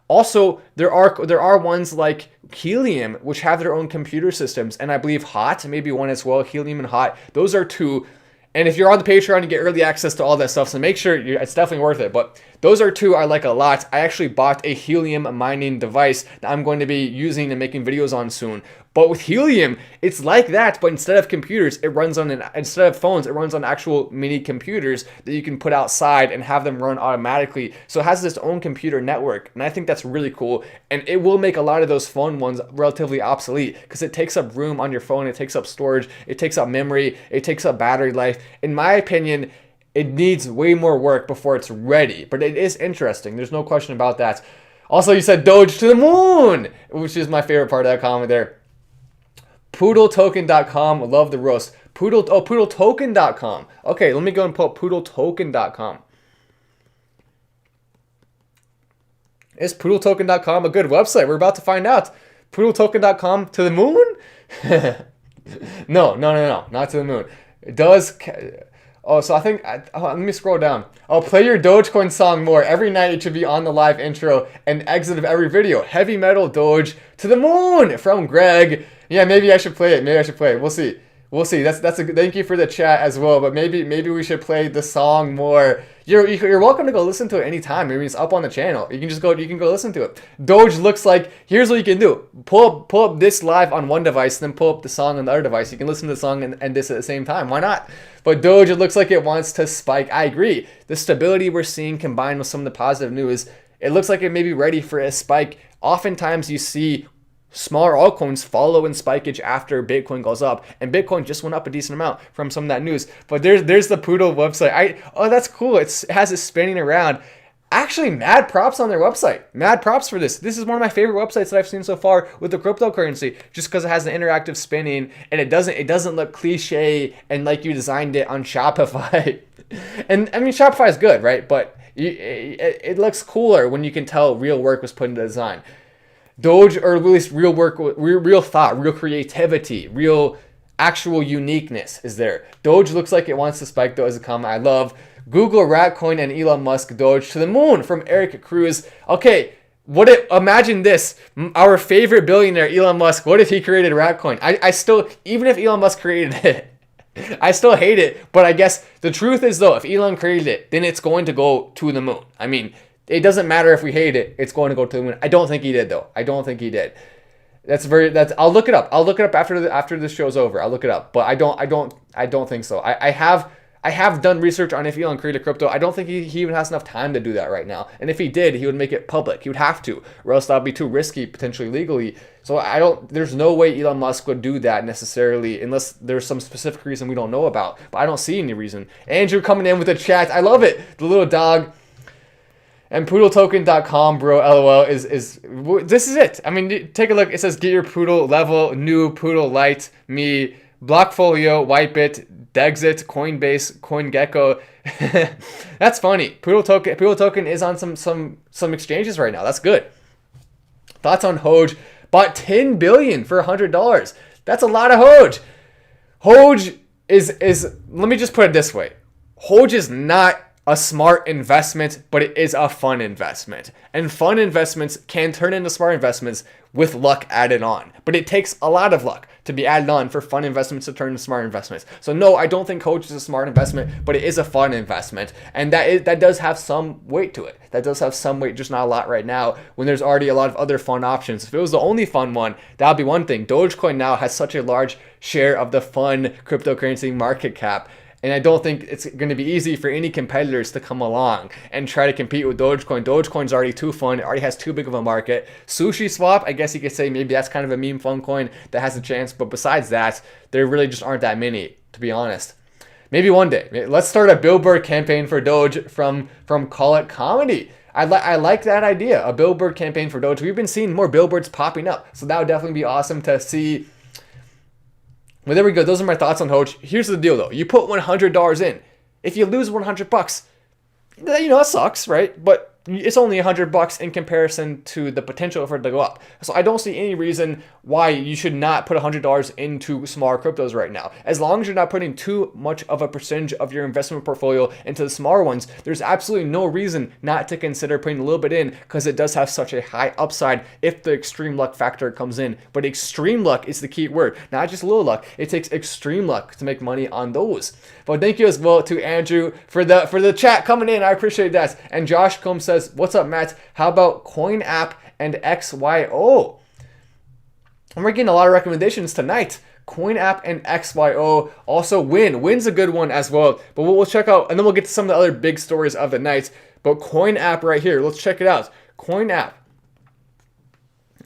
Also, there are ones like Helium, which have their own computer systems, and I believe Hot, maybe one as well, Helium and Hot. Those are 2. And if you're on the Patreon, you get early access to all that stuff, so make sure it's definitely worth it. But those are 2 I like a lot. I actually bought a Helium mining device that I'm going to be using and making videos on soon. But with Helium, it's like that, but instead of computers, instead of phones, it runs on actual mini computers that you can put outside and have them run automatically. So it has its own computer network, and I think that's really cool. And it will make a lot of those phone ones relatively obsolete because it takes up room on your phone, it takes up storage, it takes up memory, it takes up battery life. In my opinion, it needs way more work before it's ready, but it is interesting. There's no question about that. Also, you said Doge to the moon, which is my favorite part of that comment there. PoodleToken.com, love the roast. PoodleToken.com. Okay, let me go and pull up PoodleToken.com. Is PoodleToken.com a good website? We're about to find out. PoodleToken.com to the moon? No, not to the moon. It does. Oh, so I think, let me scroll down. I'll play your Dogecoin song more. Every night it should be on the live intro and exit of every video. Heavy metal Doge to the moon from Greg. Yeah, maybe I should play it. We'll see. We'll see. That's a thank you for the chat as well. But maybe we should play the song more. You're welcome to go listen to it anytime. Maybe it's up on the channel. You can go listen to it. Doge looks like, here's what you can do. Pull up this live on one device, then pull up the song on the other device. You can listen to the song and this at the same time. Why not? But Doge, it looks like it wants to spike. I agree. The stability we're seeing combined with some of the positive news, it looks like it may be ready for a spike. Oftentimes you see smaller altcoins follow in spikeage after Bitcoin goes up, and Bitcoin just went up a decent amount from some of that news. But there's the Poodle website. Oh, that's cool. It has it spinning around. Actually, mad props on their website. Mad props for this. This is one of my favorite websites that I've seen so far with the cryptocurrency, just because it has the interactive spinning and it doesn't look cliche and like you designed it on Shopify. And I mean, Shopify is good, right? But it looks cooler when you can tell real work was put into the design. Doge, or at least real work, real thought, real creativity, real actual uniqueness is there. Doge looks like it wants to spike though as a comment I love. Google Ratcoin and Elon Musk Doge to the moon from Eric Cruz. Okay, imagine this. Our favorite billionaire, Elon Musk, what if he created Ratcoin? I still, even if Elon Musk created it, I still hate it. But I guess the truth is though, if Elon created it, then it's going to go to the moon. I mean, it doesn't matter if we hate it. It's going to go to the moon. I don't think he did though. I don't think he did. I'll look it up. I'll look it up after this show's over. I'll look it up. But I don't think so. I have done research on if Elon created crypto. I don't think he even has enough time to do that right now. And if he did, he would make it public. He would have to, or else that would be too risky, potentially legally. So there's no way Elon Musk would do that necessarily, unless there's some specific reason we don't know about. But I don't see any reason. Andrew coming in with the chat. I love it. The little dog. And PoodleToken.com, bro, LOL, is this is it. I mean, take a look. It says, get your Poodle level, new Poodle Lite, me, Blockfolio, Whitebit, Dexit, Coinbase, CoinGecko. That's funny. Poodle Token is on some exchanges right now. That's good. Thoughts on Doge? Bought $10 billion for $100. That's a lot of Doge. Doge is let me just put it this way. Doge is not a smart investment, but it is a fun investment. And fun investments can turn into smart investments with luck added on. But it takes a lot of luck to be added on for fun investments to turn into smart investments. So no, I don't think Doge is a smart investment, but it is a fun investment. And that does have some weight to it. That does have some weight, just not a lot right now, when there's already a lot of other fun options. If it was the only fun one, that would be one thing. Dogecoin now has such a large share of the fun cryptocurrency market cap. And I don't think it's going to be easy for any competitors to come along and try to compete with Dogecoin. Dogecoin's already too fun. It already has too big of a market. Sushi Swap, I guess you could say maybe that's kind of a meme fun coin that has a chance. But besides that, there really just aren't that many, to be honest. Maybe one day. Let's start a billboard campaign for Doge from Call It Comedy. I like that idea, a billboard campaign for Doge. We've been seeing more billboards popping up. So that would definitely be awesome to see. Well, there we go. Those are my thoughts on Doge. Here's the deal, though. You put $100 in. If you lose $100, that sucks, right? But it's only $100 in comparison to the potential for it to go up. So I don't see any reason why you should not put $100 into smaller cryptos right now. As long as you're not putting too much of a percentage of your investment portfolio into the smaller ones, there's absolutely no reason not to consider putting a little bit in, because it does have such a high upside if the extreme luck factor comes in. But extreme luck is the key word, not just a little luck. It takes extreme luck to make money on those. But thank you as well to Andrew for the chat coming in. I appreciate that. And Josh Combs says, what's up, Matt? How about Coin App and XYO? And we're getting a lot of recommendations tonight. Coin App and XYO. Also Win's a good one as well. But we'll check out, and then we'll get to some of the other big stories of the night. But Coin App right here. Let's check it out. Coin App.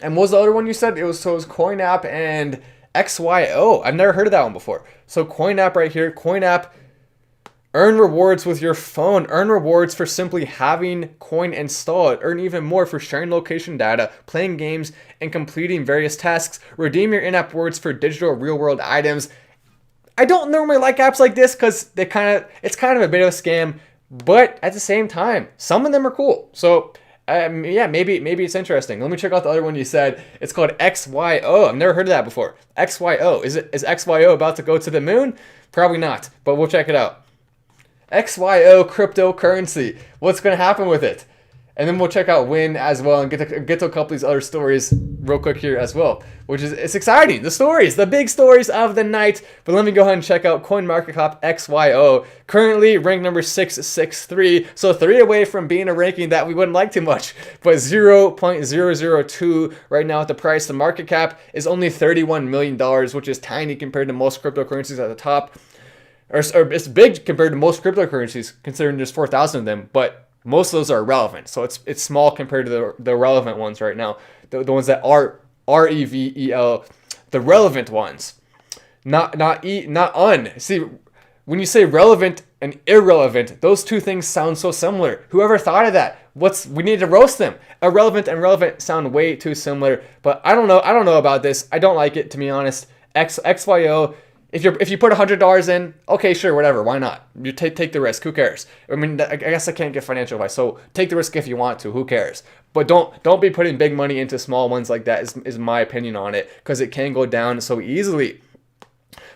And what was the other one you said? It was Coin App and XYO. I've never heard of that one before. So Coin App right here. Coin App. Earn rewards with your phone. Earn rewards for simply having coin installed. Earn even more for sharing location data, playing games, and completing various tasks. Redeem your in-app rewards for digital real-world items. I don't normally like apps like this because it's kind of a bit of a scam, but at the same time, some of them are cool. So yeah, maybe it's interesting. Let me check out the other one you said. It's called XYO. I've never heard of that before. XYO. Is XYO about to go to the moon? Probably not, but we'll check it out. XYO cryptocurrency. What's going to happen with it? And then we'll check out Win as well and get to a couple of these other stories real quick here as well, which is it's exciting. The stories, the big stories of the night. But let me go ahead and check out CoinMarketCap XYO. Currently ranked number 663, so 3 away from being a ranking that we wouldn't like too much. But 0.002 right now at the price. The market cap is only $31 million, which is tiny compared to most cryptocurrencies at the top. Or it's big compared to most cryptocurrencies, considering there's 4,000 of them, but most of those are irrelevant, so it's small compared to the relevant ones right now. The ones that are REVEL, the relevant ones, not un. See, when you say relevant and irrelevant, those two things sound so similar. Whoever thought of that? We need to roast them. Irrelevant and relevant sound way too similar. But I don't know about this. I don't like it, to be honest. XYO. If you put $100 in, okay, sure, whatever, why not? You take the risk. Who cares? I mean, I guess I can't give financial advice, so take the risk if you want to. Who cares? But don't be putting big money into small ones like that. Is my opinion on it, because it can go down so easily.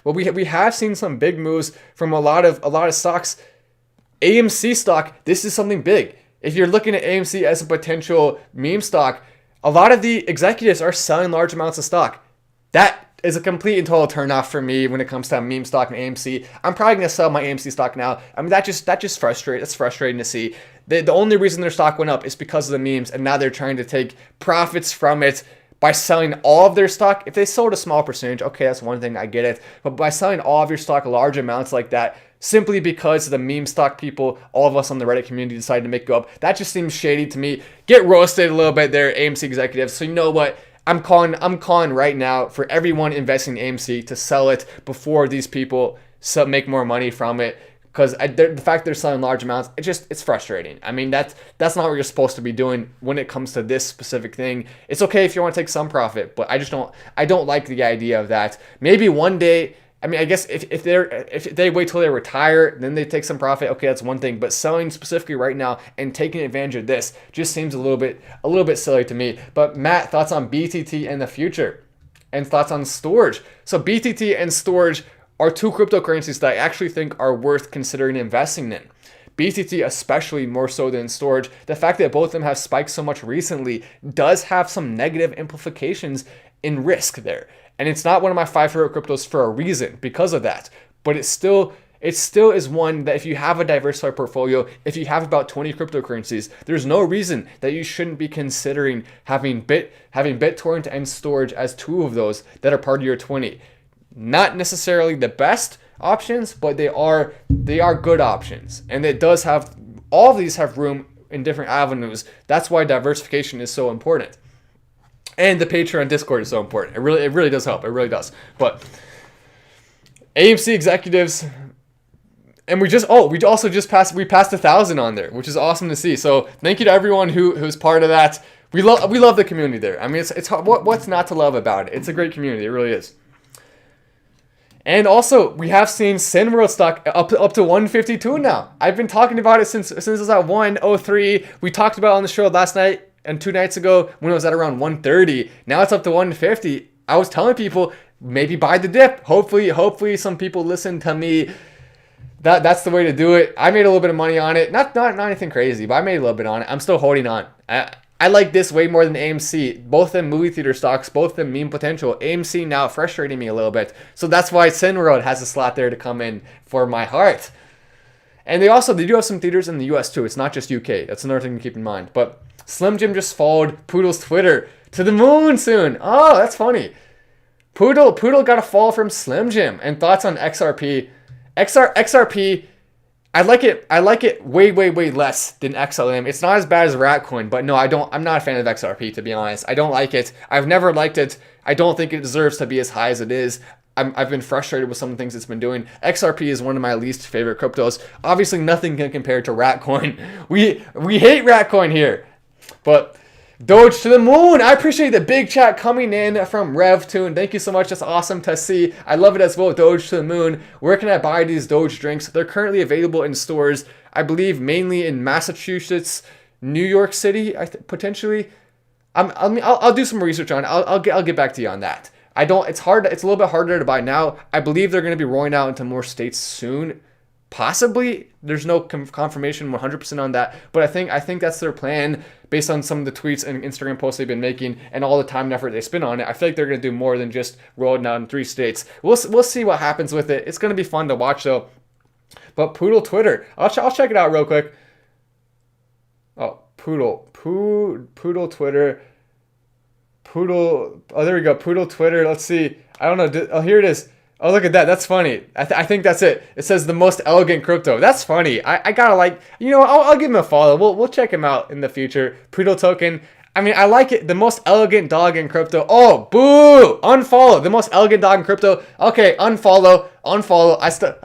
But we have seen some big moves from a lot of stocks. AMC stock. This is something big. If you're looking at AMC as a potential meme stock, a lot of the executives are selling large amounts of stock. That is a complete and total turnoff for me when it comes to meme stock and AMC. I'm probably gonna sell my AMC stock now. I mean, that just frustrates. That's frustrating to see. The only reason their stock went up is because of the memes, and now they're trying to take profits from it by selling all of their stock. If they sold a small percentage, okay, that's one thing, I get it. But by selling all of your stock, large amounts like that, simply because the meme stock people, all of us on the Reddit community, decided to make go up, that just seems shady to me. Get roasted a little bit there, AMC executives. So you know what? I'm calling right now for everyone investing in AMC to sell it before these people make more money from it. Because the fact they're selling large amounts, it's frustrating. I mean, that's not what you're supposed to be doing when it comes to this specific thing. It's okay if you want to take some profit, but I don't like the idea of that. Maybe one day. I mean, I guess if they wait till they retire, then they take some profit. Okay, that's one thing. But selling specifically right now and taking advantage of this just seems a little bit silly to me. But Matt, thoughts on BTT and the future, and thoughts on storage. So BTT and storage are two cryptocurrencies that I actually think are worth considering investing in. BTT especially more so than storage. The fact that both of them have spiked so much recently does have some negative implications in risk there. And it's not one of my 5 favorite cryptos for a reason because of that. But it still is one that if you have a diversified portfolio, if you have about 20 cryptocurrencies, there's no reason that you shouldn't be considering having BitTorrent and storage as 2 of those that are part of your 20. Not necessarily the best options, but they are good options. And it does have, all of these have room in different avenues. That's why diversification is so important. And the Patreon Discord is so important. It really does help. It really does. But AMC executives, and we passed 1,000 on there, which is awesome to see. So thank you to everyone who's part of that. We love the community there. I mean, it's what's not to love about it? It's a great community. It really is. And also, we have seen Cineworld stock up to 152 now. I've been talking about it since it was at 103. We talked about it on the show last night and 2 nights ago when it was at around 130. Now it's up to 150. I was telling people maybe buy the dip. Hopefully some people listen to me. That's the way to do it. I made a little bit of money on it. Not anything crazy, but I made a little bit on it. I'm still holding on. I like this way more than AMC. Both them movie theater stocks, both them meme potential. AMC now frustrating me a little bit. So that's why Cineworld has a slot there to come in for my heart. And they do have some theaters in the US too. It's not just UK. That's another thing to keep in mind. But Slim Jim just followed Poodle's Twitter to the moon soon. Oh, that's funny. Poodle got a follow from Slim Jim. And thoughts on XRP. XRP, I like it way less than XLM. It's not as bad as Ratcoin, but no, I'm not a fan of XRP, to be honest. I don't like it. I've never liked it. I don't think it deserves to be as high as it is. I've been frustrated with some of the things it's been doing. XRP is one of my least favorite cryptos. Obviously, nothing can compare to Ratcoin. We hate Ratcoin here. But Doge to the moon. I appreciate the big chat coming in from RevTune. Thank you so much. That's awesome to see. I love it as well. Doge to the moon. Where can I buy these Doge drinks? They're currently available in stores, I believe, mainly in Massachusetts, New York City, potentially. I'll do some research on it. I'll get back to you on that. It's hard. It's a little bit harder to buy now. I believe they're going to be rolling out into more states soon. Possibly, there's no confirmation 100% on that, but I think that's their plan based on some of the tweets and Instagram posts they've been making and all the time and effort they spend on it. I feel like they're going to do more than just roll it out in 3 states. We'll see what happens with it. It's going to be fun to watch though. But Poodle Twitter, I'll check it out real quick. Oh, Poodle Twitter, Poodle. Oh, there we go. Poodle Twitter. Let's see. I don't know. Oh, here it is. Oh, look at that. That's funny. I think that's it. It says the most elegant crypto. That's funny. I gotta like, I'll give him a follow. We'll check him out in the future. Poodle Token. I mean, I like it. The most elegant dog in crypto. Oh, boo! Unfollow. The most elegant dog in crypto. Okay, unfollow.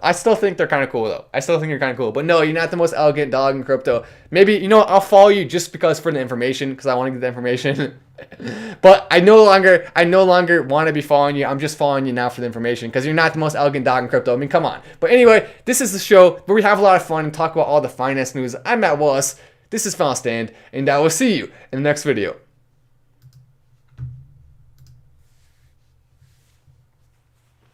I still think they're kind of cool though. I still think you're kind of cool. But no, you're not the most elegant dog in crypto. Maybe, I'll follow you just because for the information, because I want to get the information. But I no longer want to be following you. I'm just following you now for the information because you're not the most elegant dog in crypto. I mean, come on. But anyway, this is the show where we have a lot of fun and talk about all the finance news. I'm Matt Wallace. This is Final Stand, and I will see you in the next video.